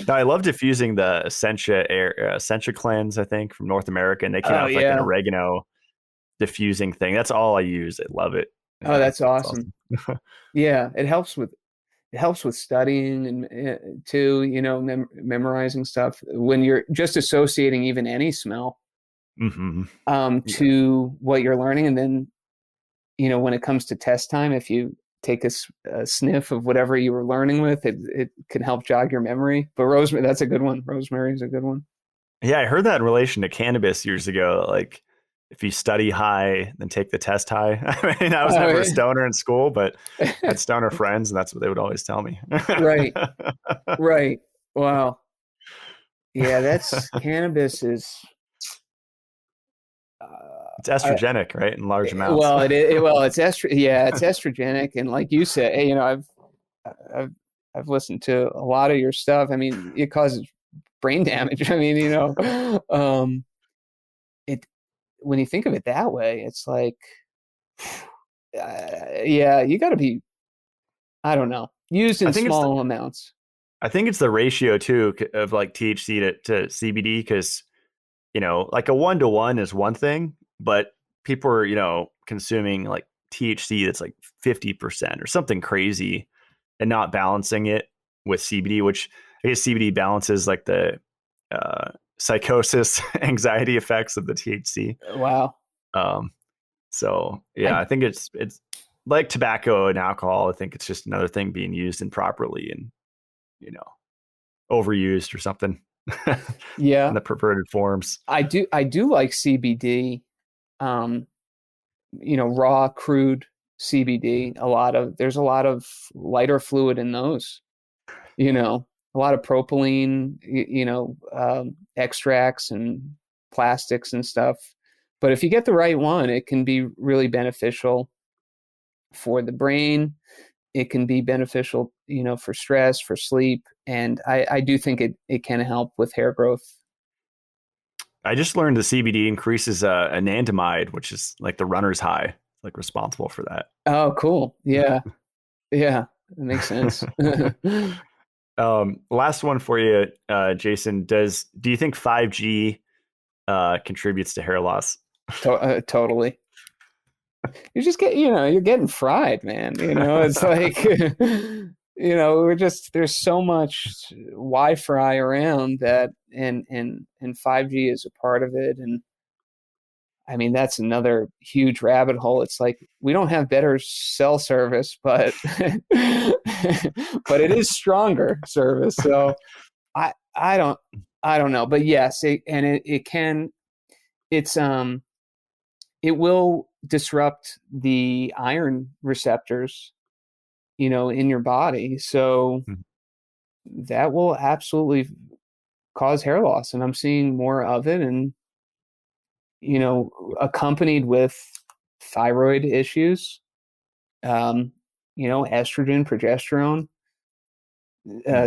No, I love diffusing the Essentia cleanse, I think, from North America, and they came Oh out with like an yeah. oregano diffusing thing. That's all I use. I love it. Oh, Yeah, that's it's awesome. awesome. Yeah, it helps with it helps with studying and too, memorizing stuff when you're just associating even any smell Mm-hmm. Yeah. to what you're learning. And then, when it comes to test time, if you take a sniff of whatever you were learning with, it can help jog your memory. But rosemary, that's a good one. Rosemary is a good one. Yeah, I heard that in relation to cannabis years ago. Like, if you study high, then take the test high. I mean, I was never a stoner in school, but I had stoner friends, and that's what they would always tell me. Right. Right. Wow. Yeah, that's cannabis is. It's estrogenic, right? In large amounts. Well, it's it's estrogenic, and like you said, hey, I've listened to a lot of your stuff. I mean, it causes brain damage. I mean, it when you think of it that way, it's like, yeah, you got to be, I don't know, used in small amounts. I think it's the ratio too of like THC to CBD, because like a 1-to-1 is one thing, but people are consuming like THC that's like 50% or something crazy, and not balancing it with CBD, which I guess CBD balances like the psychosis, anxiety effects of the THC. Wow. So yeah, I think it's like tobacco and alcohol. I think it's just another thing being used improperly and overused or something. Yeah, in the perverted forms. I do like CBD. Raw, crude CBD. There's a lot of lighter fluid in those. A lot of propylene, extracts and plastics and stuff. But if you get the right one, it can be really beneficial for the brain. It can be beneficial, for stress, for sleep. And I do think it can help with hair growth. I just learned the CBD increases anandamide, which is like the runner's high, like responsible for that. Oh, cool. Yeah. Yeah. That makes sense. Last one for you, Jason. Do you think 5G contributes to hair loss? Totally. You just you're getting fried, man. It's like, there's so much Wi-Fi around that, and 5G is a part of it. And I mean, that's another huge rabbit hole. It's like, we don't have better cell service, but, but it is stronger service. So I don't know, but yes, it will disrupt the iron receptors, in your body. So that will absolutely cause hair loss. And I'm seeing more of it, and, accompanied with thyroid issues, estrogen, progesterone,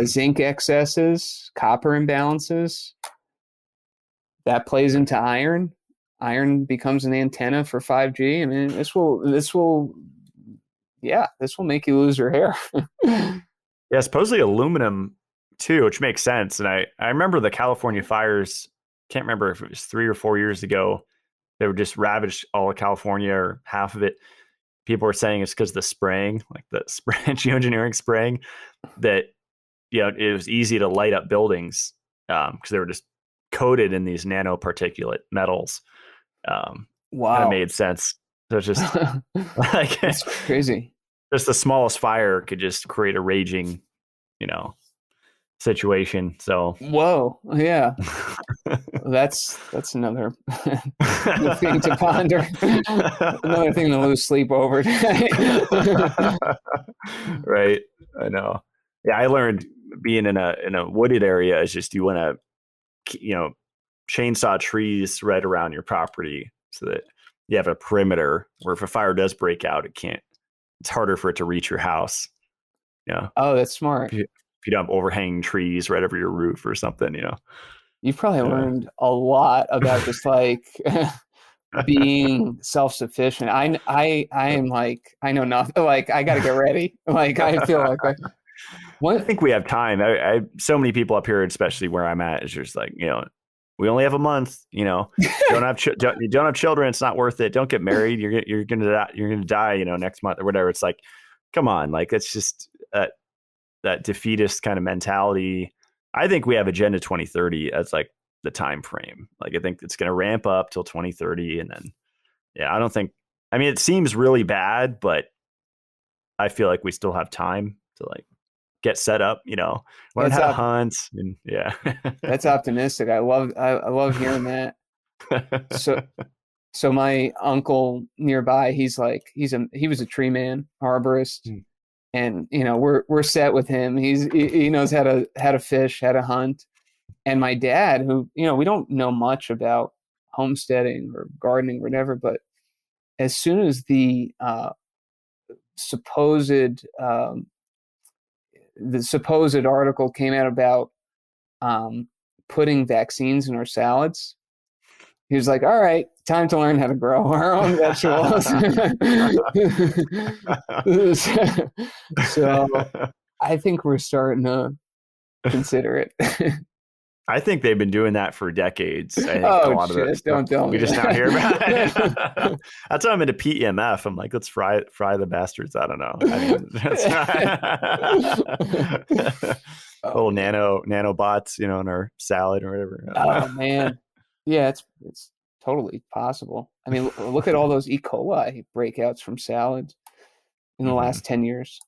zinc excesses, copper imbalances. That plays into iron. Iron becomes an antenna for 5G. I mean, this will make you lose your hair. Yeah, supposedly aluminum too, which makes sense. And I remember the California fires. Can't remember if it was 3 or 4 years ago. They were just ravaged all of California or half of it. People were saying it's because of the spraying, like the geoengineering spraying, that it was easy to light up buildings because they were just coated in these nanoparticulate metals. Wow, kind of made sense. So it's just like, it's crazy. Just the smallest fire could just create a raging, situation. So whoa, yeah. That's another thing to ponder. Another thing to lose sleep over. Right. I know. Yeah, I learned being in a wooded area is just, you want to, chainsaw trees right around your property so that you have a perimeter where if a fire does break out, it's harder for it to reach your house. Yeah. Oh, that's smart. If you don't have overhanging trees right over your roof or something, You've probably learned a lot about just like being self-sufficient. I am like, I know nothing. Like, I got to get ready. Like, I feel like I think we have time. I so many people up here, especially where I'm at, is just like, we only have a month. You don't have children. It's not worth it. Don't get married. You're gonna die. Next month or whatever. It's like, come on, like it's just that defeatist kind of mentality. I think we have Agenda 2030 as like the time frame. Like I think it's going to ramp up till 2030, and then I don't think. I mean, it seems really bad, but I feel like we still have time to like get set up. Learn how to hunt, and That's optimistic. I love hearing that. So my uncle nearby, he was a tree man, arborist, and we're set with him. He knows how to fish, how to hunt. And my dad, who we don't know much about homesteading or gardening or whatever, but as soon as the supposed article came out about putting vaccines in our salads, he was like, all right, time to learn how to grow our own vegetables. So I think we're starting to consider it. I think they've been doing that for decades. I think a lot of it. Don't tell me. We just not hear about it. That's why I'm into PEMF. I'm like, let's fry the bastards. I don't know. Little nanobots, in our salad or whatever. Oh man, yeah, it's totally possible. I mean, look at all those E. coli breakouts from salads in the last 10 years.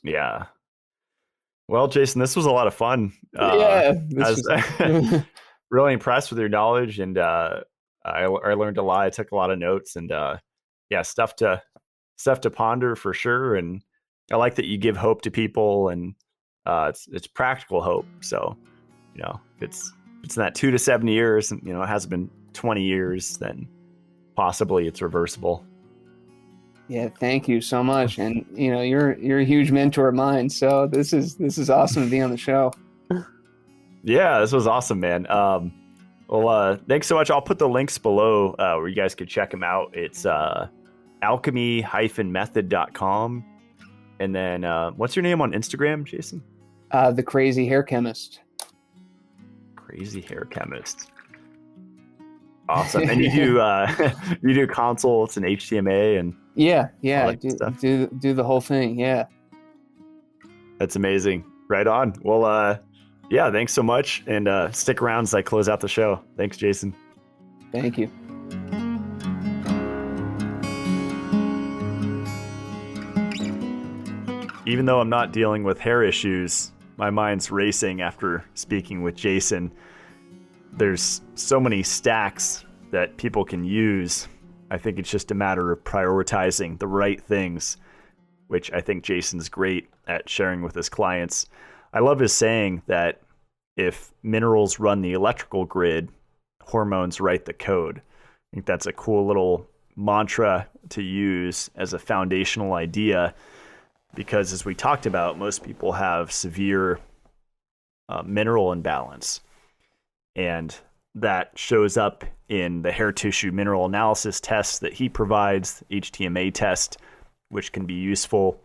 Yeah. Well, Jason, this was a lot of fun. Really impressed with your knowledge, and I learned a lot. I took a lot of notes, and stuff to ponder for sure. And I like that you give hope to people, and it's practical hope. So, if it's in that 2 to 7 years, and it hasn't been 20 years, then possibly it's reversible. Yeah, thank you so much. And you're a huge mentor of mine. So this is awesome to be on the show. Yeah, this was awesome, man. Well, thanks so much. I'll put the links below where you guys could check them out. It's alchemy-method.com. And then what's your name on Instagram, Jason? The Crazy Hair Chemist. Crazy Hair Chemist. Awesome. And you do consults and HTMA and yeah, do the whole thing. Yeah, that's amazing. Right on. Well, thanks so much, and stick around as I close out the show. Thanks, Jason. Thank you. Even though I'm not dealing with hair issues, my mind's racing after speaking with Jason. There's so many stacks that people can use. I think it's just a matter of prioritizing the right things, which I think Jason's great at sharing with his clients. I love his saying that if minerals run the electrical grid, hormones write the code. I think that's a cool little mantra to use as a foundational idea, because as we talked about, most people have severe mineral imbalance. And that shows up in the hair tissue mineral analysis test that he provides, HTMA test, which can be useful.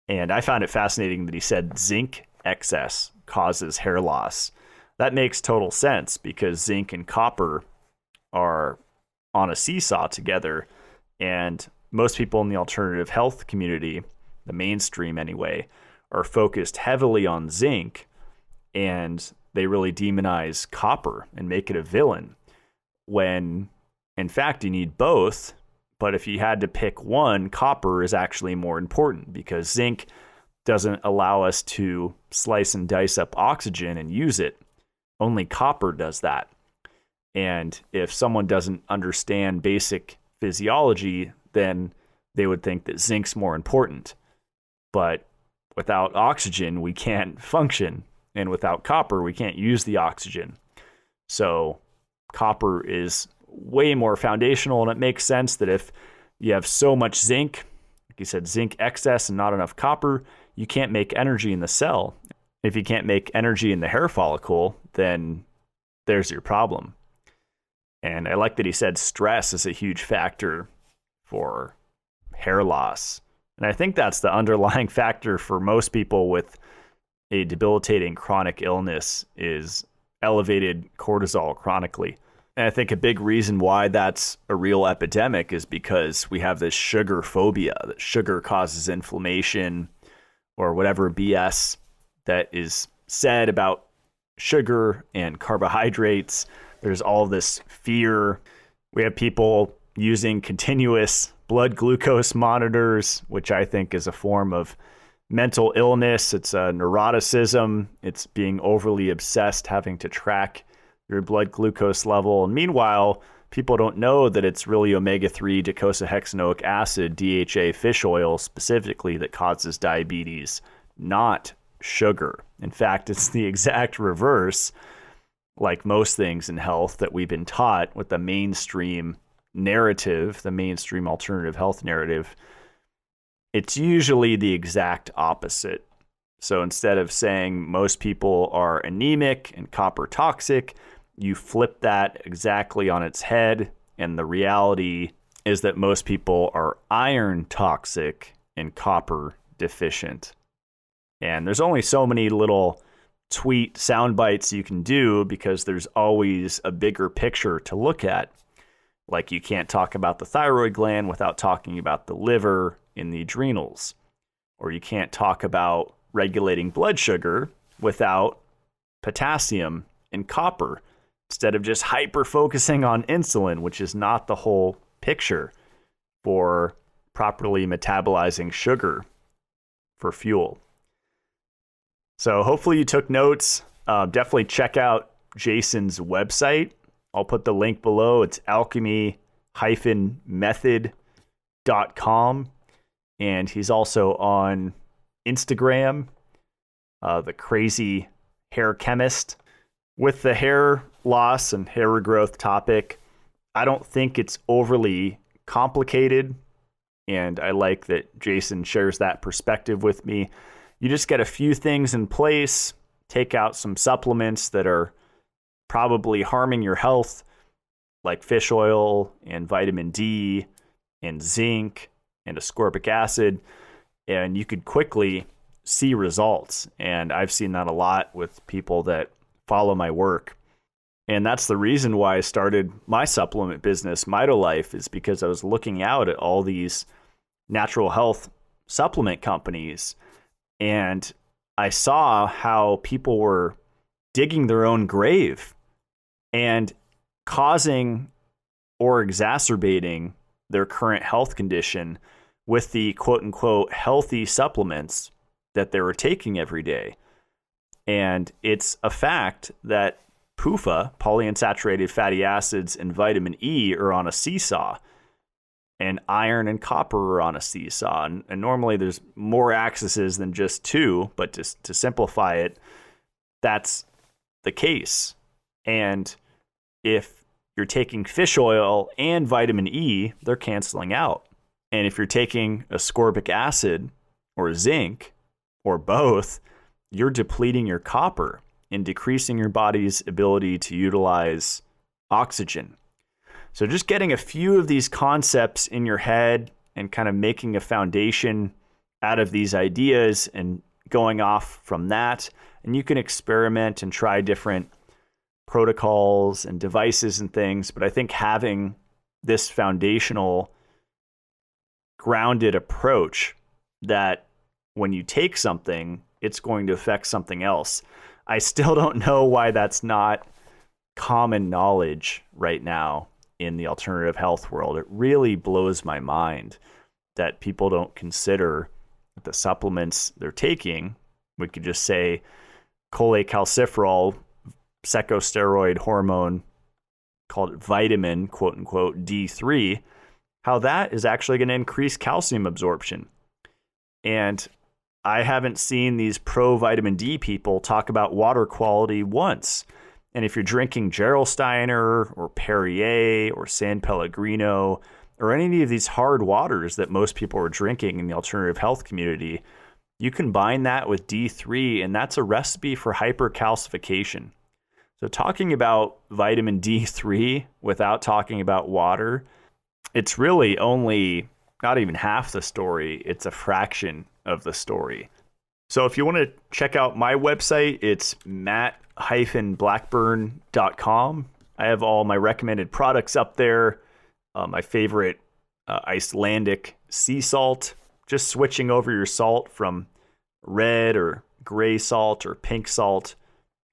And I found it fascinating that he said zinc excess causes hair loss. That makes total sense because zinc and copper are on a seesaw together. And most people in the alternative health community, the mainstream anyway, are focused heavily on zinc, and they really demonize copper and make it a villain, when in fact you need both. But if you had to pick one, copper is actually more important, because zinc doesn't allow us to slice and dice up oxygen and use it. Only copper does that. And if someone doesn't understand basic physiology, then they would think that zinc's more important. But without oxygen, we can't function. And without copper, we can't use the oxygen. So copper is way more foundational, and it makes sense that if you have so much zinc, like you said, zinc excess and not enough copper, you can't make energy in the cell. If you can't make energy in the hair follicle, then there's your problem. And I like that he said stress is a huge factor for hair loss. And I think that's the underlying factor for most people with a debilitating chronic illness, is elevated cortisol chronically. And I think a big reason why that's a real epidemic is because we have this sugar phobia, that sugar causes inflammation, or whatever BS that is said about sugar and carbohydrates. There's all this fear. We have people using continuous blood glucose monitors, which I think is a form of mental illness. It's a neuroticism. It's being overly obsessed, having to track your blood glucose level. And meanwhile, people don't know that it's really omega-3 docosahexaenoic acid, DHA fish oil specifically, that causes diabetes, not sugar. In fact, it's the exact reverse, like most things in health that we've been taught with the mainstream narrative, the mainstream alternative health narrative. It's usually the exact opposite. So instead of saying most people are anemic and copper toxic, you flip that exactly on its head. And the reality is that most people are iron toxic and copper deficient. And there's only so many little tweet sound bites you can do because there's always a bigger picture to look at. Like you can't talk about the thyroid gland without talking about the liver and the adrenals. Or you can't talk about regulating blood sugar without potassium and copper, instead of just hyper focusing on insulin, which is not the whole picture for properly metabolizing sugar for fuel. So hopefully you took notes. Definitely check out Jason's website. I'll put the link below. It's alchemy-method.com. And he's also on Instagram, the crazy hair chemist. With the hair loss and hair regrowth topic, I don't think it's overly complicated. And I like that Jason shares that perspective with me. You just get a few things in place, take out some supplements that are probably harming your health, like fish oil and vitamin D and zinc and ascorbic acid, and you could quickly see results. And I've seen that a lot with people that follow my work. And that's the reason why I started my supplement business, Mitolife, is because I was looking out at all these natural health supplement companies, and I saw how people were digging their own grave and causing or exacerbating their current health condition with the quote unquote healthy supplements that they were taking every day. And it's a fact that PUFA, polyunsaturated fatty acids, and vitamin E are on a seesaw, and iron and copper are on a seesaw. And normally there's more axes than just two, but to simplify it, that's the case. And if you're taking fish oil and vitamin E, they're canceling out. And if you're taking ascorbic acid or zinc or both, you're depleting your copper and decreasing your body's ability to utilize oxygen. So just getting a few of these concepts in your head and kind of making a foundation out of these ideas and going off from that, and you can experiment and try different protocols and devices and things. But I think having this foundational grounded approach that when you take something, it's going to affect something else. I still don't know why that's not common knowledge right now in the alternative health world. It really blows my mind that people don't consider the supplements they're taking. We could just say cholecalciferol, secosteroid hormone called vitamin, quote unquote, D3, how that is actually going to increase calcium absorption. And I haven't seen these pro vitamin D people talk about water quality once. And if you're drinking Gerolsteiner or Perrier or San Pellegrino or any of these hard waters that most people are drinking in the alternative health community, you combine that with D3, and that's a recipe for hypercalcification. So talking about vitamin D3 without talking about water, it's really only not even half the story. It's a fraction of the story. So if you want to check out my website, it's matt-blackburn.com. I have all my recommended products up there. My favorite Icelandic sea salt, just switching over your salt from red or gray salt or pink salt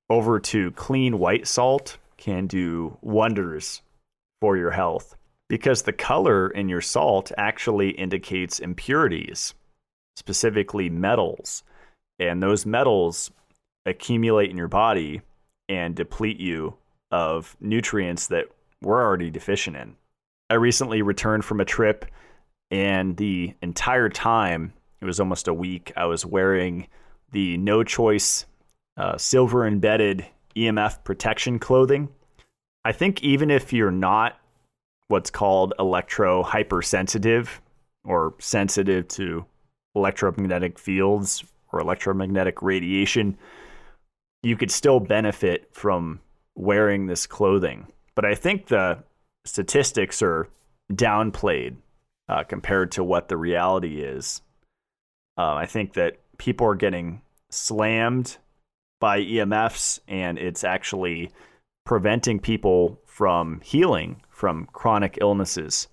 over to clean white salt can do wonders for your health, because the color in your salt actually indicates impurities, specifically metals. And those metals accumulate in your body and deplete you of nutrients that we're already deficient in. I recently returned from a trip, and the entire time, it was almost a week, I was wearing the No Choice silver embedded EMF protection clothing. I think even if you're not what's called electro hypersensitive or sensitive to electromagnetic fields or electromagnetic radiation, you could still benefit from wearing this clothing. But I think the statistics are downplayed compared to what the reality is. I think that people are getting slammed by EMFs, and it's actually preventing people from healing from chronic illnesses.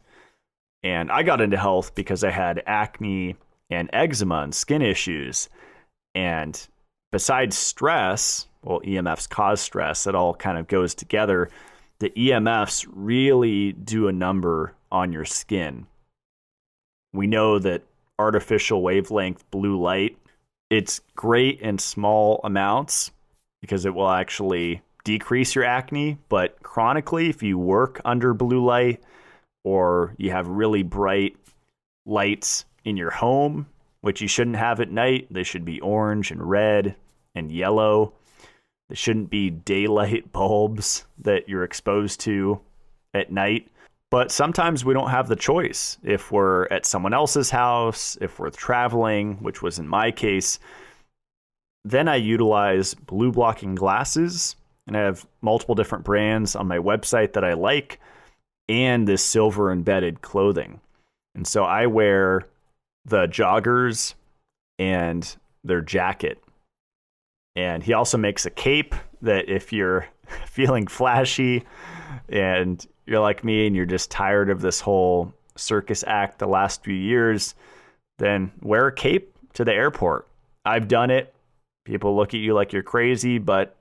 And I got into health because I had acne and eczema and skin issues. And besides stress, well, EMFs cause stress. It all kind of goes together. The EMFs really do a number on your skin. We know that artificial wavelength blue light, it's great in small amounts because it will actually decrease your acne, but chronically, if you work under blue light or you have really bright lights in your home, which you shouldn't have at night, they should be orange and red and yellow. They shouldn't be daylight bulbs that you're exposed to at night. But sometimes we don't have the choice. If we're at someone else's house, if we're traveling, which was in my case, then I utilize blue blocking glasses, and I have multiple different brands on my website that I like, and this silver embedded clothing. And so I wear the joggers and their jacket. And he also makes a cape that if you're feeling flashy and you're like me and you're just tired of this whole circus act the last few years, then wear a cape to the airport. I've done it. People look at you like you're crazy, but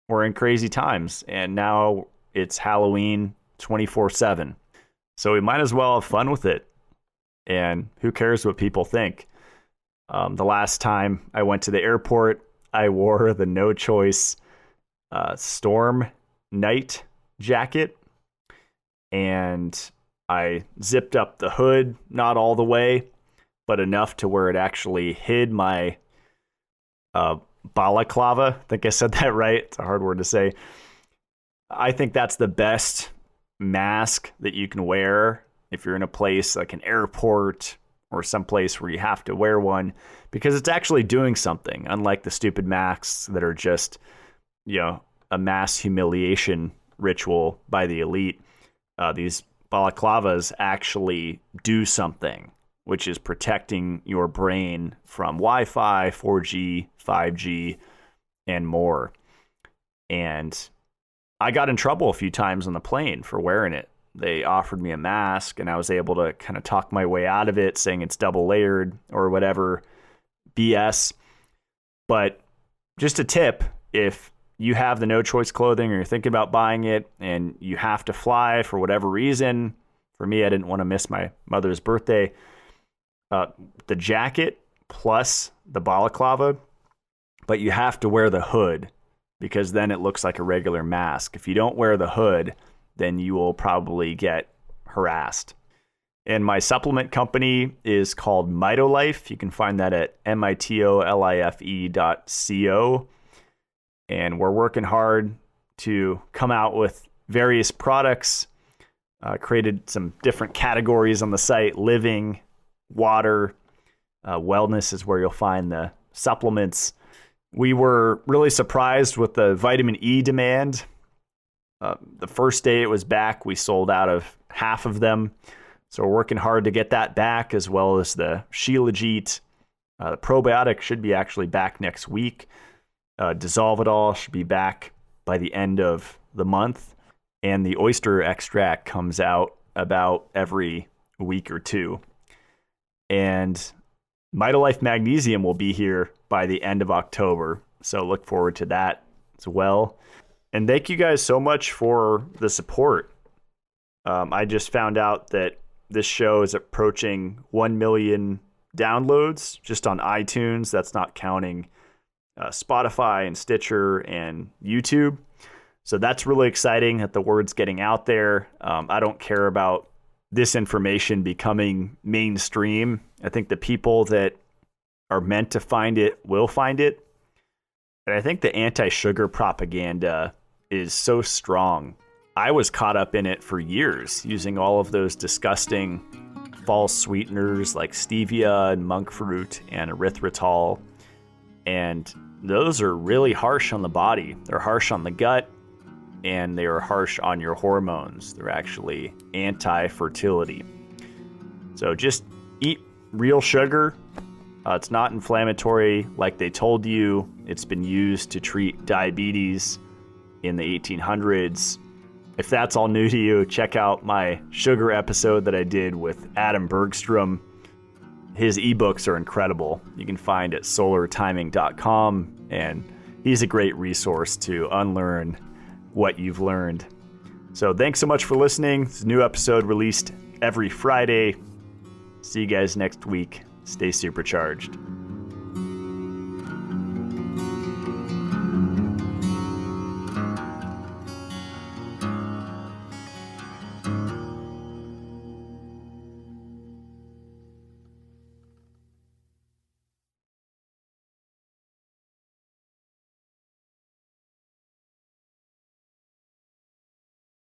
we're in crazy times. And now it's Halloween 24/7. So we might as well have fun with it. And who cares what people think? The last time I went to the airport, I wore the No Choice Storm Night jacket, and I zipped up the hood, not all the way, but enough to where it actually hid my balaclava. I think I said that right. It's a hard word to say. I think that's the best mask that you can wear if you're in a place like an airport or someplace where you have to wear one, because it's actually doing something, unlike the stupid masks that are just, a mass humiliation ritual by the elite. These balaclavas actually do something, which is protecting your brain from Wi-Fi, 4G, 5G, and more. And I got in trouble a few times on the plane for wearing it. They offered me a mask, and I was able to kind of talk my way out of it, saying it's double layered or whatever BS. But just a tip, if you have the No Choice clothing or you're thinking about buying it and you have to fly for whatever reason, for me, I didn't want to miss my mother's birthday, the jacket plus the balaclava, but you have to wear the hood because then it looks like a regular mask. If you don't wear the hood, then you will probably get harassed. And my supplement company is called Mitolife. You can find that at mitolife.co. And we're working hard to come out with various products, created some different categories on the site: living, water, wellness is where you'll find the supplements. We were really surprised with the vitamin E demand. The first day it was back, we sold out of half of them. So we're working hard to get that back, as well as the Shilajit. The probiotic should be actually back next week. Dissolve It All should be back by the end of the month. And the oyster extract comes out about every week or two. And Mitolife Magnesium will be here by the end of October, so look forward to that as well. And thank you guys so much for the support. I just found out that this show is approaching 1 million downloads just on iTunes. That's not counting Spotify and Stitcher and YouTube. So that's really exciting that the word's getting out there. I don't care about this information becoming mainstream. I think the people that are meant to find it will find it. And I think the anti-sugar propaganda is so strong. I was caught up in it for years, using all of those disgusting false sweeteners like stevia and monk fruit and erythritol. And those are really harsh on the body. They're harsh on the gut, and they are harsh on your hormones. They're actually anti-fertility. So just eat real sugar. It's not inflammatory like they told you. It's been used to treat diabetes in the 1800s. If that's all new to you, check out my sugar episode that I did with Adam Bergstrom. His ebooks are incredible. You can find at solartiming.com, and he's a great resource to unlearn what you've learned. So thanks so much for listening. It's a new episode released every Friday. See you guys next week. Stay supercharged.